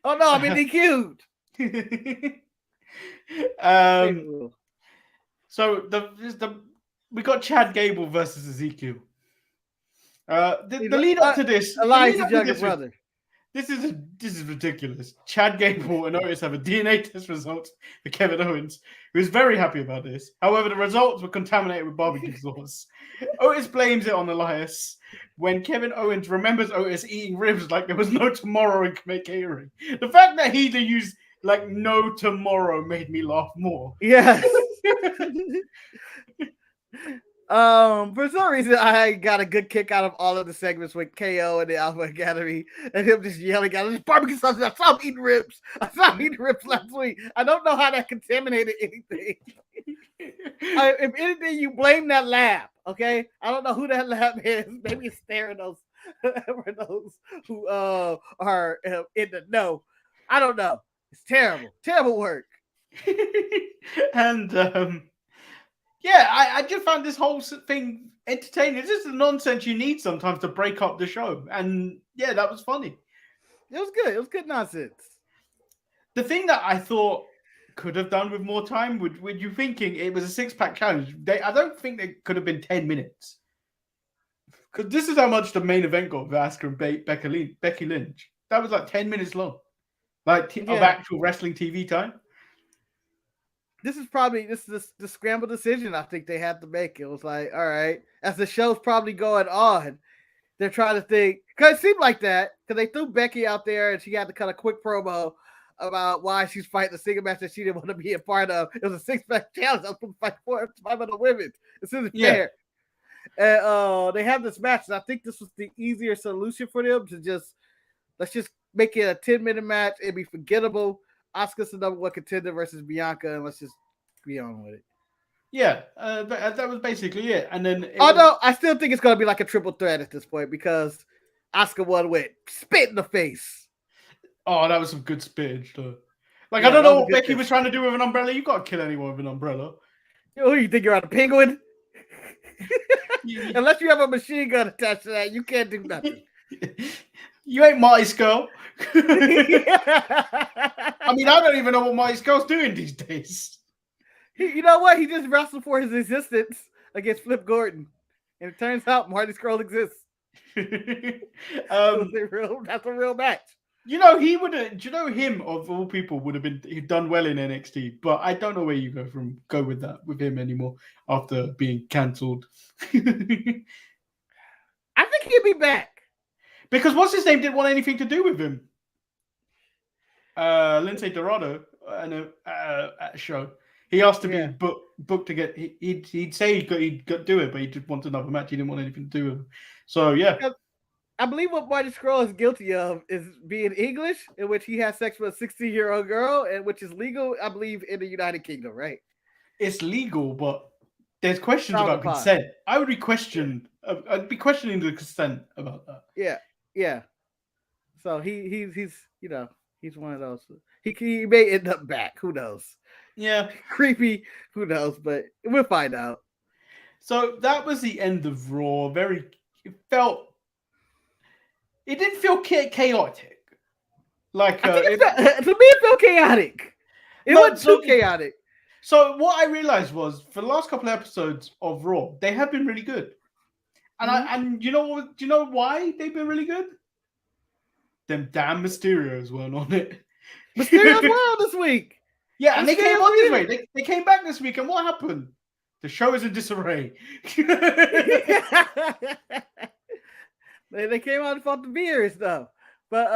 no, I'm in DQ'd. So we got Chad Gable versus Ezekiel. The lead up to this, Elias's younger brother. This is ridiculous. Chad Gable and Otis have a DNA test result for Kevin Owens, who is very happy about this. However, the results were contaminated with barbecue sauce. Otis blames it on Elias when Kevin Owens remembers Otis eating ribs like there was no tomorrow in catering. The fact that he used like no tomorrow made me laugh more. Yes. For some reason, I got a good kick out of all of the segments with KO and the Alpha Academy and him just yelling at us, barbecue sauce. I saw him eating ribs. I saw him eating ribs last week. I don't know how that contaminated anything. If anything, you blame that lab, okay? I don't know who that lab is. Maybe it's Theranos for those who are in the know. I don't know. It's terrible. Terrible work. And yeah, I just found this whole thing entertaining. It's just the nonsense you need sometimes to break up the show. And yeah, that was funny. It was good. It was good nonsense. The thing that I thought could have done with more time, would you thinking it was a 6-pack challenge? I don't think they could have been 10 minutes. Because this is how much the main event got with Asuka and Becky Lynch. That was like 10 minutes long. Like of actual wrestling TV time. This is the scramble decision I think they had to make. It was like, all right, as the show's probably going on, they're trying to think, because it seemed like that, because they threw Becky out there and she had to cut a quick promo about why she's fighting a single match that she didn't want to be a part of. It was a 6-pack challenge. I was going to fight 5 other women. This isn't fair. And they have this match, and I think this was the easier solution for them to let's just make it a 10-minute match. It'd be forgettable. Asuka's the number 1 contender versus Bianca, and let's just be on with it. Yeah, that was basically it. And then, I still think it's going to be like a triple threat at this point because Asuka won with spit in the face. Oh, that was some good spittage, though. Like, I don't know what Becky was trying to do with an umbrella. You got to kill anyone with an umbrella. Oh, you think you're on a penguin? Unless you have a machine gun attached to that, you can't do nothing. You ain't Marty Skull. I mean, I don't even know what Marty Skull's doing these days. You know what? He just wrestled for his existence against Flip Gordon. And it turns out Marty Skull exists. That's a real match. You know, he would have, do you know him of all people would have been done well in NXT, but I don't know where you go with him anymore after being cancelled. I think he'll be back. Because what's his name didn't want anything to do with him. Lindsay Dorado at a show. He asked to be booked to get. He'd say he'd do it, but he just wanted another match. He didn't want anything to do with him. So yeah. Because I believe what Marty Scurll is guilty of is being English, in which he has sex with a 16-year-old girl, and which is legal, I believe, in the United Kingdom, right? It's legal, but there's questions about consent. I'd be questioning the consent about that. Yeah. So he's one of those. He may end up back. Who knows? Yeah, creepy. Who knows? But we'll find out. So that was the end of Raw. It didn't feel chaotic. Like to me, it felt chaotic. It wasn't too chaotic. So what I realized was for the last couple of episodes of Raw, they have been really good. And do you know why they've been really good? Them damn Mysterios weren't on it. Mysterios were on this week. Yeah, and they came on this week. They came back this week, and what happened? The show is in disarray. They came out and fought the beers though. But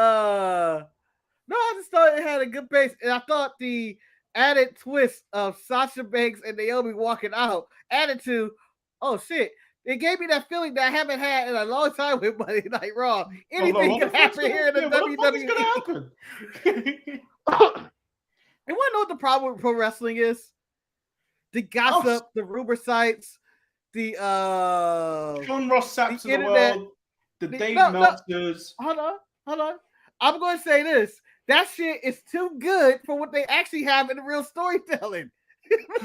no, I just thought it had a good pace. And I thought the added twist of Sasha Banks and Naomi walking out added to, oh shit, it gave me that feeling that I haven't had in a long time with Monday Night Raw. Anything can happen here in the WWE. What's going to happen? You want to know what the problem with pro wrestling is? The gossip, the rumor sites, the Sean Ross Sapps of the world, the Dave Meltzers. Hold on. I'm going to say this. That shit is too good for what they actually have in the real storytelling.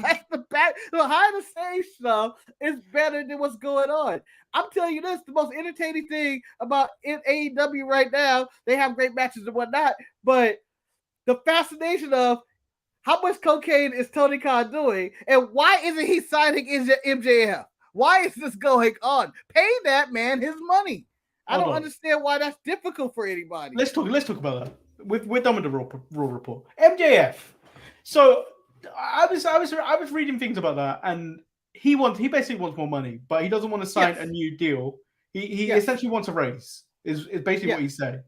Like the behind the scenes stuff is better than what's going on. I'm telling you this, the most entertaining thing about AEW right now, they have great matches and whatnot, but the fascination of how much cocaine is Tony Khan doing and why isn't he signing MJF? Why is this going on? Pay that man his money. I don't understand why that's difficult for anybody. Let's talk about that. We're done with the Raw report. MJF. So I was reading things about that, and he basically wants more money, but he doesn't want to sign a new deal. He essentially wants a raise. Is basically what he's saying.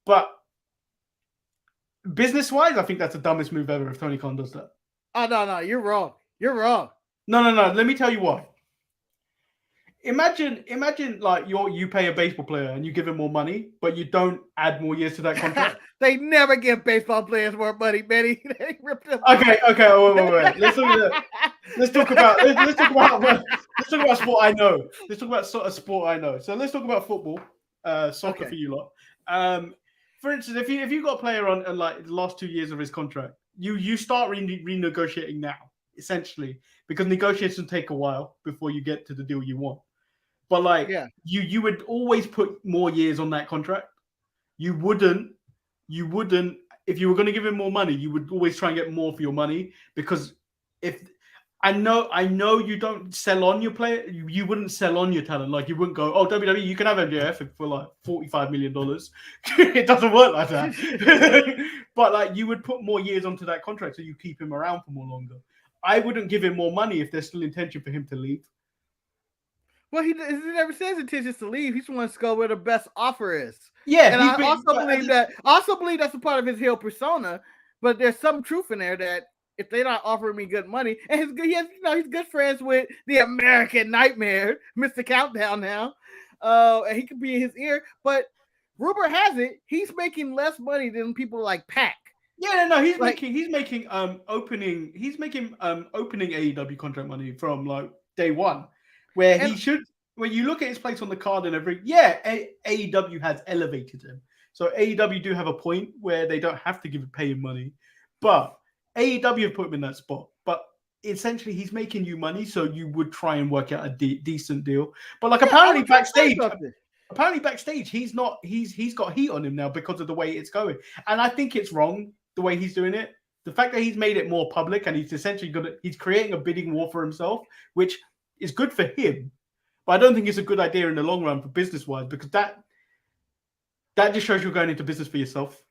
But business-wise, I think that's the dumbest move ever if Tony Khan does that. Oh no, you're wrong. You're wrong. No. Let me tell you why. Imagine like you pay a baseball player and you give him more money, but you don't add more years to that contract. They never give baseball players more money, Benny. They ripped them. Okay. Wait. Let's talk about sport I know. Let's talk about sort of sport I know. So let's talk about football, soccer for you lot. For instance, if you got a player on like the last 2 years of his contract, you start renegotiating now, essentially, because negotiations take a while before you get to the deal you want. But like, you would always put more years on that contract. You wouldn't. If you were going to give him more money, you would always try and get more for your money, because if I know you don't sell on your player, you wouldn't sell on your talent. Like, you wouldn't go, oh, WWE, you can have MJF for like $45 million. It doesn't work like that. But like, you would put more years onto that contract so you keep him around for more longer. I wouldn't give him more money if there's still intention for him to leave. Well, he never says intentions to leave. He just wants to go where the best offer is. Yeah, and I also believe that's a part of his heel persona. But there's some truth in there that if they're not offering me good money, and he's good friends with the American Nightmare, Mr. Countdown now, and he could be in his ear. But rumor has it he's making less money than people like Pac. Yeah, no, he's making opening AEW contract money from like day one, where he should. When you look at his place on the card and AEW has elevated him. So AEW do have a point where they don't have to pay him money, but AEW have put him in that spot. But essentially, he's making you money, so you would try and work out a decent deal. But like, apparently backstage, he's got heat on him now because of the way it's going, and I think it's wrong the way he's doing it. The fact that he's made it more public and he's essentially he's creating a bidding war for himself, which is good for him. But I don't think it's a good idea in the long run for business-wise, because that just shows you're going into business for yourself.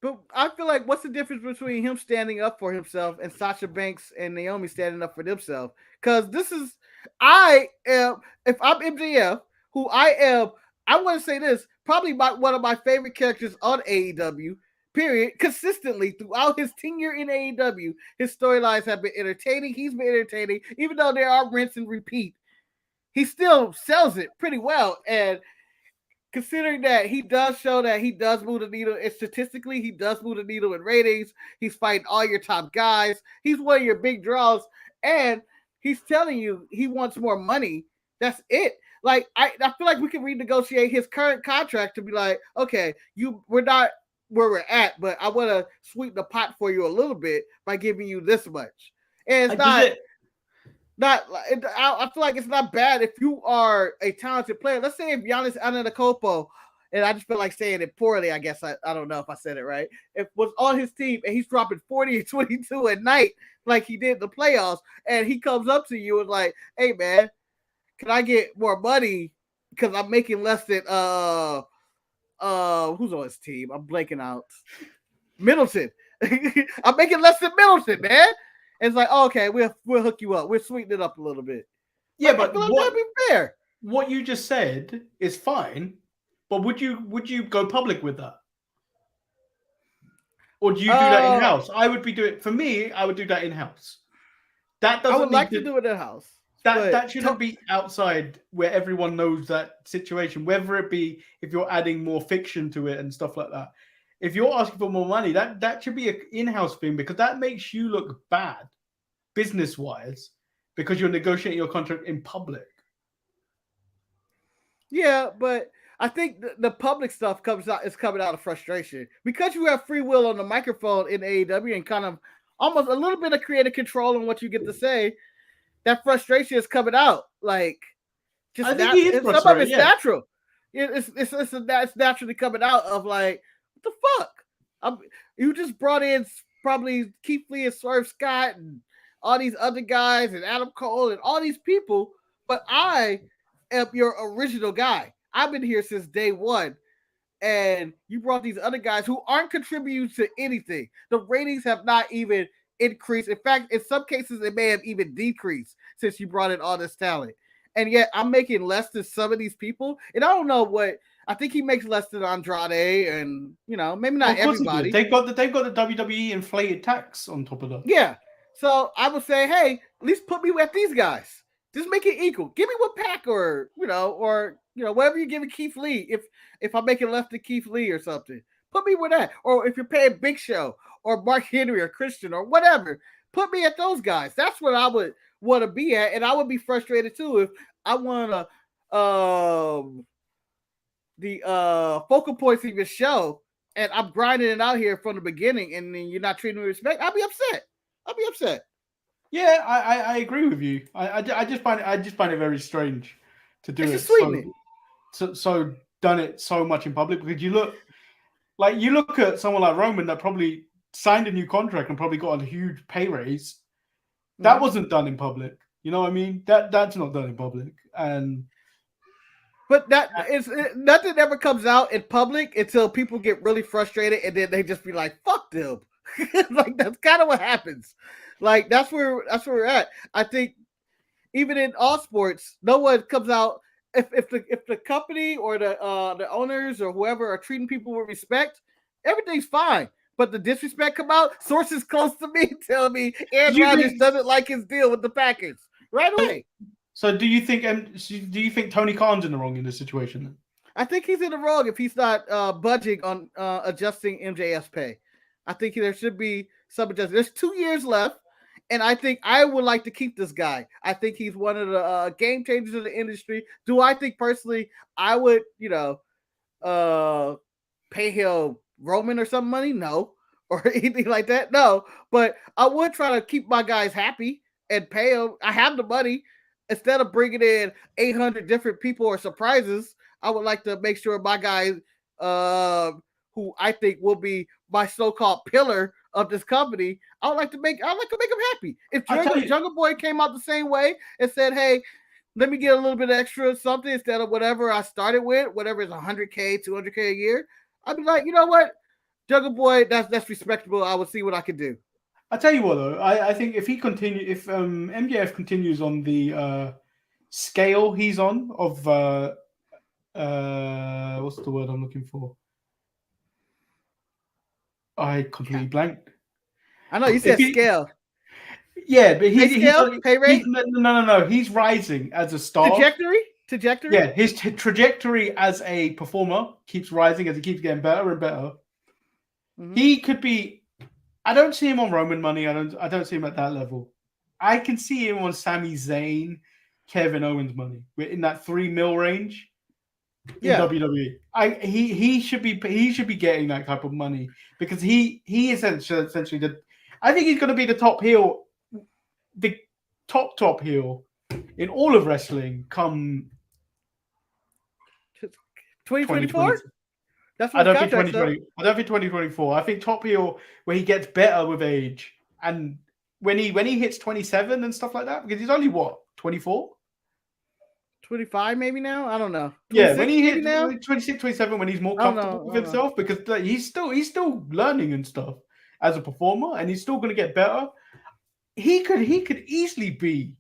But I feel like, what's the difference between him standing up for himself and Sasha Banks and Naomi standing up for themselves? Because if I'm MJF, who I want to say this, probably one of my favorite characters on AEW, period, consistently throughout his tenure in AEW, his storylines have been entertaining. He's been entertaining, even though there are rinse and repeat. He still sells it pretty well. And considering that he does show that he does move the needle, and statistically, he does move the needle in ratings. He's fighting all your top guys. He's one of your big draws. And he's telling you he wants more money. That's it. Like, I feel like we can renegotiate his current contract to be like, okay, we're not where we're at, but I want to sweeten the pot for you a little bit by giving you this much. And it's I feel like it's not bad if you are a talented player. Let's say if Giannis Antetokounmpo, and I just feel like saying it poorly, I guess I don't know if I said it right, if was on his team and he's dropping 40 and 22 at night like he did in the playoffs, and he comes up to you and like, hey man, can I get more money because I'm making less than who's on his team? I'm blanking out. Middleton. I'm making less than Middleton, man. It's like, oh, okay, we'll hook you up. We'll sweeten it up a little bit. Yeah, but that'd be fair. What you just said is fine, but would you go public with that? Or do you do that in-house? I would do that in-house. I would like to do it in-house. That shouldn't be outside where everyone knows that situation, whether it be if you're adding more fiction to it and stuff like that. If you're asking for more money, that should be an in-house thing, because that makes you look bad business-wise because you're negotiating your contract in public. Yeah, but I think the public stuff is coming out of frustration because you have free will on the microphone in AEW and kind of almost a little bit of creative control on what you get to say. That frustration is coming out. Like, just I think some of it's natural. It's naturally coming out of like, what the fuck? You just brought in probably Keith Lee and Swerve Scott and all these other guys and Adam Cole and all these people, but I am your original guy. I've been here since day one, and you brought these other guys who aren't contributing to anything. The ratings have not even increased. In fact, in some cases, it may have even decreased since you brought in all this talent. And yet I'm making less than some of these people. And I don't know what, I think he makes less than Andrade and, maybe not everybody. They've got the WWE inflated tax on top of that. Yeah. So I would say, hey, at least put me with these guys. Just make it equal. Give me what Pac or whatever you're giving Keith Lee. If I'm making less than Keith Lee or something, put me with that. Or if you're paying Big Show or Mark Henry or Christian or whatever, put me at those guys. That's what I would want to be at. And I would be frustrated too if I want to the focal points of your show and I'm grinding it out here from the beginning, and then you're not treating me with respect, I'll be upset. Yeah, I agree with you. I just find it very strange to do It's it just sweetening. so done it so much in public, because you look at someone like Roman that probably signed a new contract and probably got a huge pay raise. That wasn't done in public. You know what I mean? That's not done in public. But nothing ever comes out in public until people get really frustrated, and then they just be like, "Fuck them." Like, that's kind of what happens. Like, that's where we're at. I think even in all sports, no one comes out if the company or the owners or whoever are treating people with respect, everything's fine. But the disrespect come out. Sources close to me tell me Aaron Rodgers doesn't like his deal with the Packers right away. So do you think Tony Khan's in the wrong in this situation then? I think he's in the wrong if he's not budging on adjusting MJF's pay. I think there should be some adjustment. There's 2 years left, and I think I would like to keep this guy. I think he's one of the game changers in the industry. Do I think personally I would, pay him Roman or some money? No. Or anything like that? No. But I would try to keep my guys happy and pay them. I have the money. Instead of bringing in 800 different people or surprises, I would like to make sure my guys, who I think will be my so-called pillar of this company, I'd like to make them happy. If Jungle Boy came out the same way and said, "Hey, let me get a little bit extra something instead of whatever I started with, whatever is $100K, $200K a year," I'd be like, you know what, Jungle Boy, that's respectable. I will see what I can do. I'll tell you what, though. I think if MJF continues on the scale he's on of what's the word I'm looking for? I completely blanked. I know you said scale. Yeah, but pay rate? No. He's rising as a star. Trajectory? Yeah, his trajectory as a performer keeps rising as he keeps getting better and better. Mm-hmm. He could be. I don't see him on Roman money. I don't see him at that level. I can see him on Sami Zayn, Kevin Owens money. We're in that $3 million range in WWE. He should be getting that type of money because he is essentially I think he's going to be the top heel, the top heel in all of wrestling come 2024. I don't think 2024. I think top heel where he gets better with age, and when he hits 27 and stuff like that, because he's only 24, 25 maybe now. I don't know. Yeah, when he hits 26, 27, when he's more comfortable with himself, because he's still learning and stuff as a performer, and he's still going to get better. He could easily be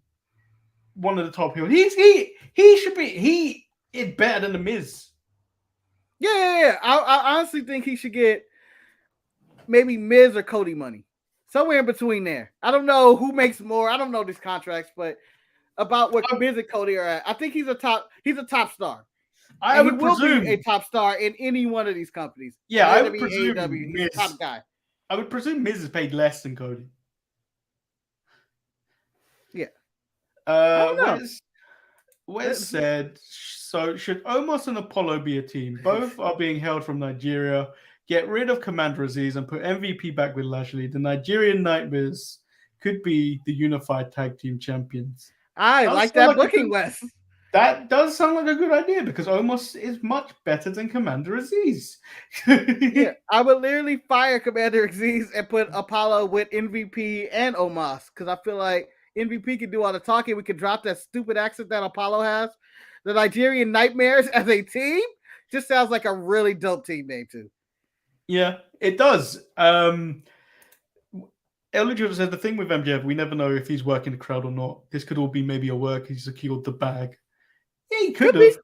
one of the top heels. He should be. He is better than the Miz. Yeah. I honestly think he should get maybe Miz or Cody money. Somewhere in between there. I don't know who makes more. I don't know these contracts, but about what Miz and Cody are at. I think he's a top star. I would presume be a top star in any one of these companies. Yeah, I would presume AEW, he's a top guy. I would presume Miz is paid less than Cody. Yeah. Wes said, so should Omos and Apollo be a team? Both are being held from Nigeria. Get rid of Commander Aziz and put MVP back with Lashley. The Nigerian Nightmares could be the unified tag team champions. I like that booking, Wes. That does sound like a good idea because Omos is much better than Commander Aziz. Yeah, I would literally fire Commander Aziz and put Apollo with MVP and Omos because I feel like MVP can do all the talking. We can drop that stupid accent that Apollo has. The Nigerian Nightmares as a team just sounds like a really dope team name too. Yeah, it does. Eligible said the thing with MJF, we never know if he's working the crowd or not. This could all be maybe a work. He secured the bag. Yeah, he could have.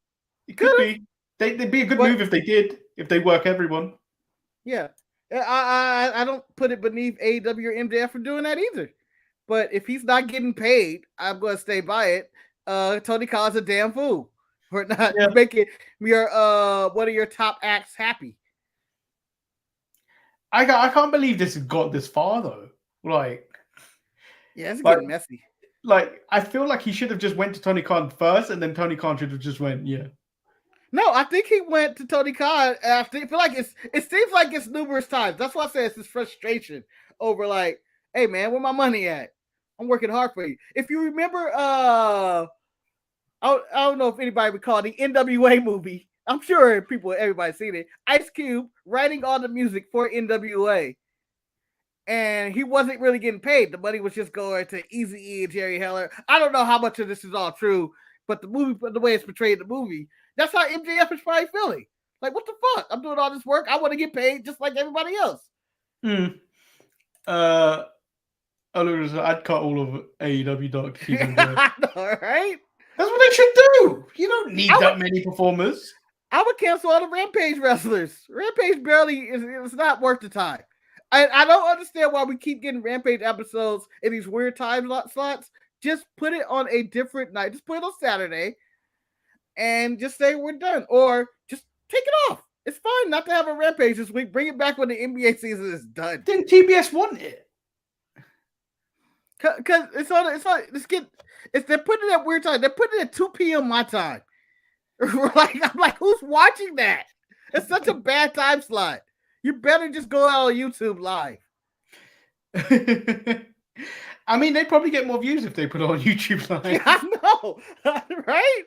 It could be. They'd be a good move if they did. If they work everyone. Yeah, I don't put it beneath AEW or MJF for doing that either. But if he's not getting paid, I'm going to stay by it. Tony Khan's a damn fool for not making one of your top acts happy. I can't believe this has got this far though. It's getting messy. I feel like he should have just went to Tony Khan first, and then Tony Khan should have just went, yeah. No, I think he went to Tony Khan. I feel like it seems like it's numerous times. That's why I say it's his frustration over like, hey man, where my money at? I'm working hard for you. If you remember, I don't know if anybody recall the NWA movie. I'm sure everybody's seen it. Ice Cube writing all the music for NWA. And he wasn't really getting paid. The money was just going to Eazy-E and Jerry Heller. I don't know how much of this is all true, but the way it's portrayed in the movie, that's how MJF is probably feeling. Like, what the fuck? I'm doing all this work. I want to get paid just like everybody else. I'd cut all of AEW Dark to keep them there. I know, right? That's what they should do. You don't need that many performers. I would cancel all the Rampage wrestlers. Rampage barely it's not worth the time. I don't understand why we keep getting Rampage episodes in these weird time slots. Just put it on a different night. Just put it on Saturday and just say we're done. Or just take it off. It's fine not to have a Rampage this week. Bring it back when the NBA season is done. Didn't TBS want it? Because they're putting it at weird time. They're putting it at 2 p.m. my time. I'm like, who's watching that? It's such a bad time slot. You better just go out on YouTube live. I mean, they probably get more views if they put it on YouTube live. I know, right?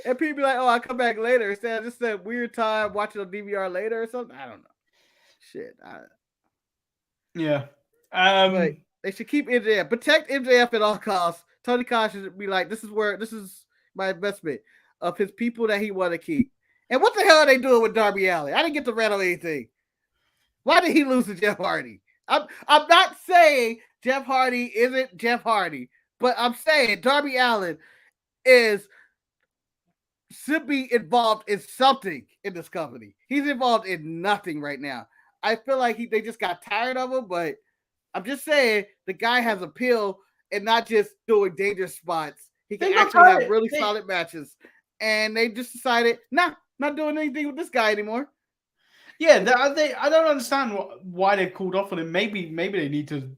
And people be like, "Oh, I'll come back later." Instead of just a weird time watching on DVR later or something. I don't know. Shit. Yeah. But they should keep MJF. Protect MJF at all costs. Tony Khan should be like, this is my investment of his people that he want to keep. And what the hell are they doing with Darby Allin? I didn't get to read on anything. Why did he lose to Jeff Hardy? I'm not saying Jeff Hardy isn't Jeff Hardy, but I'm saying Darby Allin should be involved in something in this company. He's involved in nothing right now. I feel like they just got tired of him, but I'm just saying the guy has appeal and not just doing dangerous spots. He can actually have really solid matches. And they just decided, not doing anything with this guy anymore. Yeah, I don't understand why they called off on him. Maybe they need to.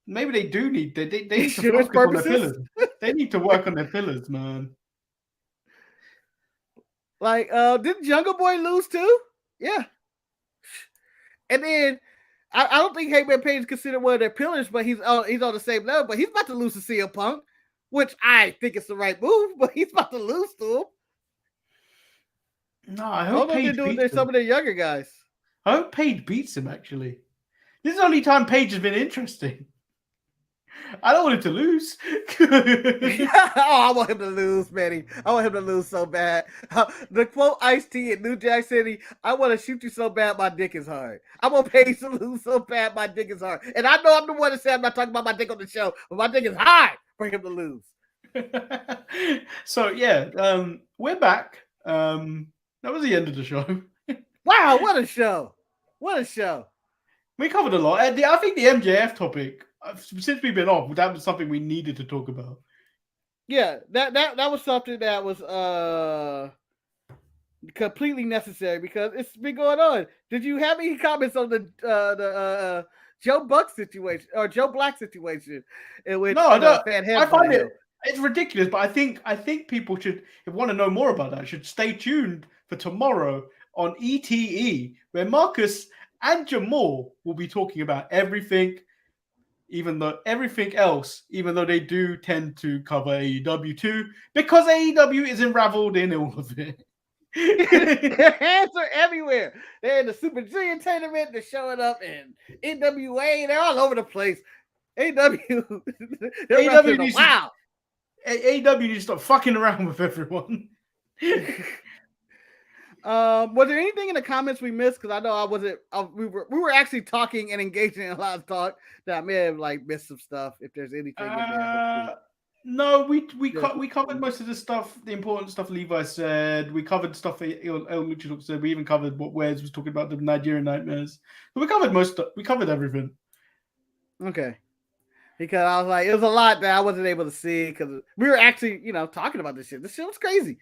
Maybe they do need. They need to focus on their pillars. They need to work on their pillars, man. Like, didn't Jungle Boy lose too? Yeah. And then I don't think Hangman Page is considered one of their pillars, but he's on the same level. But he's about to lose to CM Punk, which I think it's the right move. But he's about to lose to him. No, I hope Page beats him. Some of the younger guys. I hope Page beats him. Actually, this is the only time Page has been interesting. I don't want him to lose. I want him to lose, Manny. I want him to lose so bad. The quote Ice-T in New Jack City, I want to shoot you so bad my dick is hard. I want Page to lose so bad my dick is hard. And I know I'm the one to say I'm not talking about my dick on the show, but my dick is hard for him to lose. So, yeah, we're back. That was the end of the show. Wow, what a show. What a show. We covered a lot. I think the MJF topic, since we've been off, that was something we needed to talk about. Yeah, that was something that was completely necessary because it's been going on. Did you have any comments on the Joe Buck situation or Joe Black situation? In which, no, I don't. I find it's ridiculous, but I think people should, if want to know more about that, should stay tuned for tomorrow on ETE, where Marcus and Jamal will be talking about everything, even though they do tend to cover AEW too, because AEW is unraveled in all of it. Their hands are everywhere. They're in the Super Junior tournament. They're showing up in NWA. They're all over the place. AEW needs to stop fucking around with everyone. Was there anything in the comments we missed? Because I know I wasn't. We were actually talking and engaging in a lot of talk that I may have missed some stuff. If there's anything in there. No, we covered most of the stuff, the important stuff Levi said. We covered stuff El Luchador said. We even covered what Wes was talking about, the Nigerian nightmares. But we covered everything. Okay. Because I was like, it was a lot that I wasn't able to see because we were actually, talking about this shit. This shit was crazy.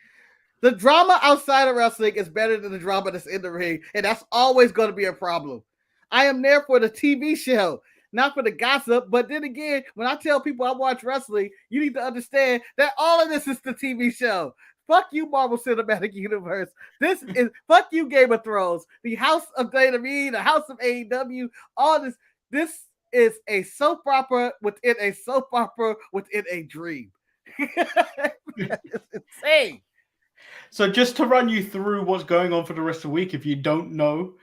The drama outside of wrestling is better than the drama that's in the ring, and that's always going to be a problem. I am there for the TV show, not for the gossip. But then again, when I tell people I watch wrestling, you need to understand that all of this is the TV show. Fuck you, Marvel Cinematic Universe. This is fuck you, Game of Thrones, the House of WWE, the House of AEW, all this. This is a soap opera within a soap opera within a dream. It's insane. So just to run you through what's going on for the rest of the week, if you don't know,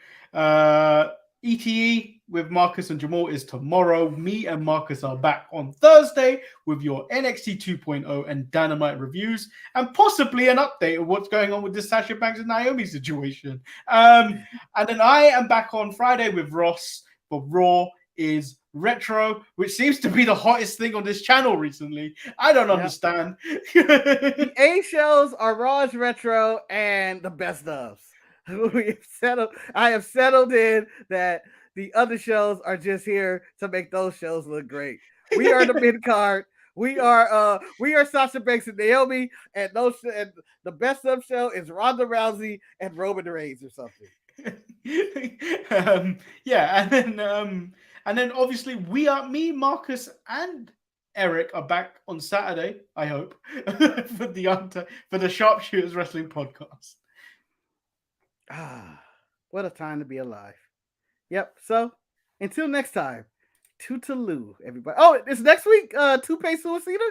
ETE with Marcus and Jamal is tomorrow. Me and Marcus are back on Thursday with your NXT 2.0 and Dynamite reviews, and possibly an update of what's going on with the Sasha Banks and Naomi situation. And then I am back on Friday with Ross for Raw is Retro, which seems to be the hottest thing on this channel recently. I don't understand. The A shows are Raw's Retro and the best ofs. I have settled in that the other shows are just here to make those shows look great. We are the mid card. We are Sasha Banks and Naomi, and the best of show is Ronda Rousey and Roman Reigns or something. And then obviously me, Marcus, and Eric are back on Saturday, I hope, for the Sharpshooters Wrestling Podcast. What a time to be alive. Yep. So until next time, toodaloo, everybody. Oh, it's next week, Toupee Suicida?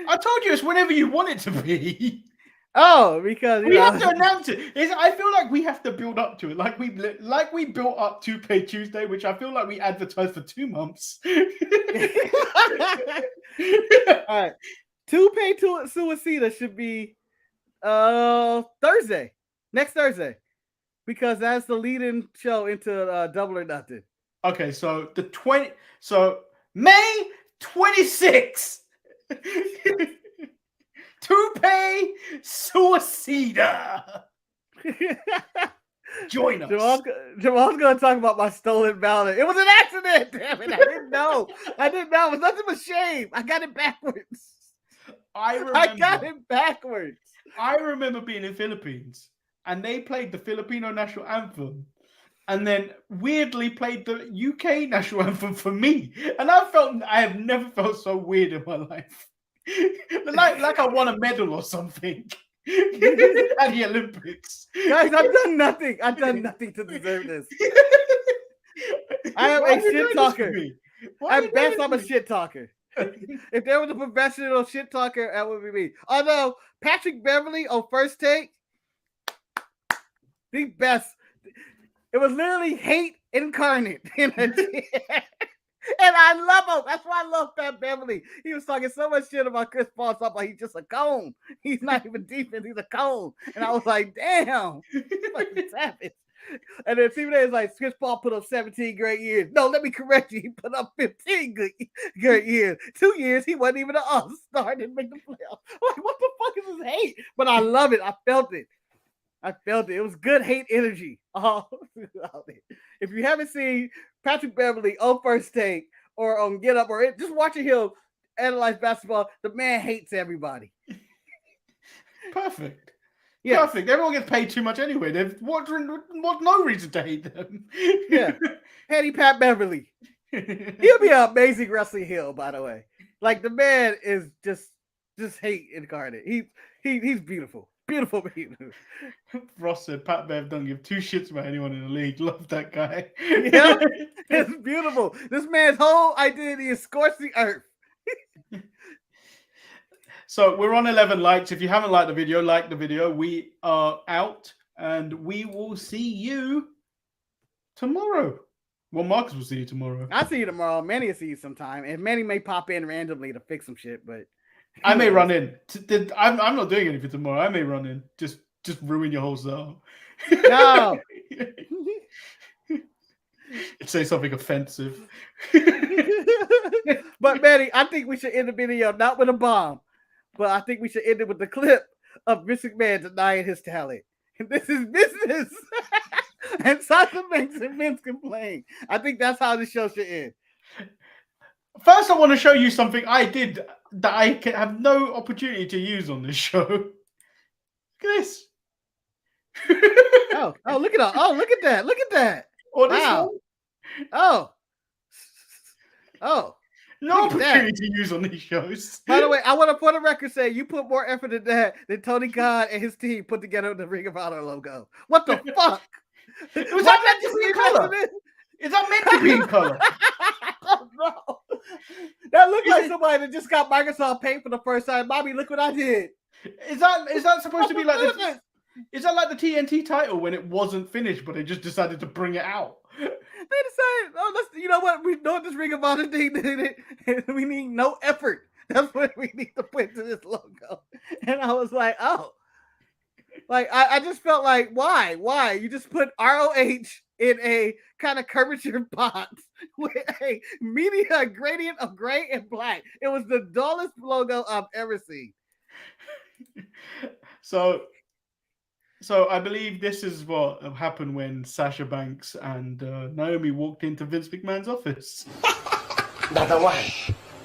I told you it's whenever you want it to be. Oh, because we have to announce it. I feel like we have to build up to it, like we built up Toupee Tuesday, which I feel like we advertised for 2 months. All right, Toupee Suicida should be Thursday, next Thursday, because that's the lead-in show into Double or Nothing. Okay, so May 26th. Toupee Suicida. Join us. Jamal's going to talk about my stolen ballot. It was an accident. Damn it. I didn't know. It was nothing but shame. I got it backwards. I got it backwards. I remember being in Philippines and they played the Filipino national anthem and then weirdly played the UK national anthem for me. And I have never felt so weird in my life. like I won a medal or something at the Olympics. Guys, I've done nothing. I've done nothing to deserve this. I am a shit talker. At best, I'm a shit talker. If there was a professional shit talker, that would be me. Although Patrick Beverly on First Take, the best. It was literally hate incarnate. And I love him. That's why I love Pat Beverly. He was talking so much shit about Chris Paul. So like he's just a cone. He's not even defense. He's a cone. And I was like, damn. Fucking savage. And then 2 days like Chris Paul put up 17 great years. No, let me correct you. He put up 15 great years. 2 years, he wasn't even an all-star. Didn't make the playoffs. Like, what the fuck is this hate? But I love it. I felt it. It was good hate energy. If you haven't seen Patrick Beverly on First Take or on Get Up or just watching him analyze basketball, the man hates everybody. Perfect. Yes. Perfect. Everyone gets paid too much anyway. There's no reason to hate them. Yeah. Petty Pat Beverly. He'll be an amazing wrestling heel, by the way. Like the man is just hate incarnate. He's beautiful. Beautiful. Ross said Pat Bev don't give 2 shits about anyone in the league. Love that guy. Yeah, it's beautiful. This man's whole identity is scorch the earth. So we're on 11 likes. If you haven't liked the video, like the video. We are out and we will see you tomorrow. Well, Marcus will see you tomorrow. I'll see you tomorrow. Manny will see you sometime. And Manny may pop in randomly to fix some shit, but I may run in. I'm not doing anything tomorrow. I may run in. Just ruin your whole show. No. Say something offensive. But Manny, I think we should end the video not with a bomb, but I think we should end it with the clip of Vince McMahon denying his talent. This is business. And Sasha Banks and Vince complain. I think that's how the show should end. First, I want to show you something I did that I have no opportunity to use on this show. Look at this. Oh, look at that. Oh, look at that. Look at that. Or this wow. one. Oh. No Look at that. opportunity to use on these shows. By the way, I want to for the record say you put more effort in that than Tony Khan and his team put together the Ring of Honor logo. What the fuck? Was that meant to be in color? Is that meant to be in color? I don't know. That looked like somebody that just got Microsoft Paint for the first time. Mommy, look what I did. Is that supposed to be like this? Is that like the TNT title when it wasn't finished, but they just decided to bring it out? They decided, oh, let's, you know what? We know this Ring of Honor thing. We need no effort. That's what we need to put to this logo. And I was like, oh. Like, I just felt like, why? Why? You just put ROH in a kind of curvature box with a media gradient of gray and black. It was the dullest logo I've ever seen. So I believe this is what happened when Sasha Banks and Naomi walked into Vince McMahon's office. Dada, why?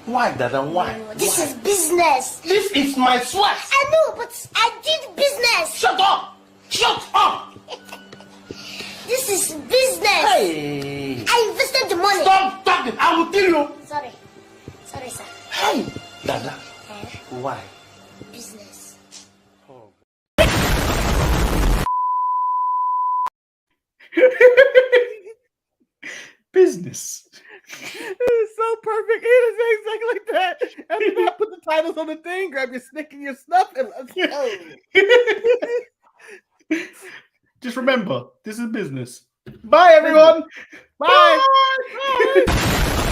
Why, Dada, why? This is business. This is my sweat. I know, but I did business. Shut up! Shut up! This is business. Hey! I invested the money. Stop talking! I will kill you! Sorry, sir. Hey! Dada, why? Business. Business. It was so perfect. He was exactly like that. And then I put the titles on the thing, grab your snick and your stuff, and let's go. Just remember, this is business. Bye, everyone. Bye. Bye.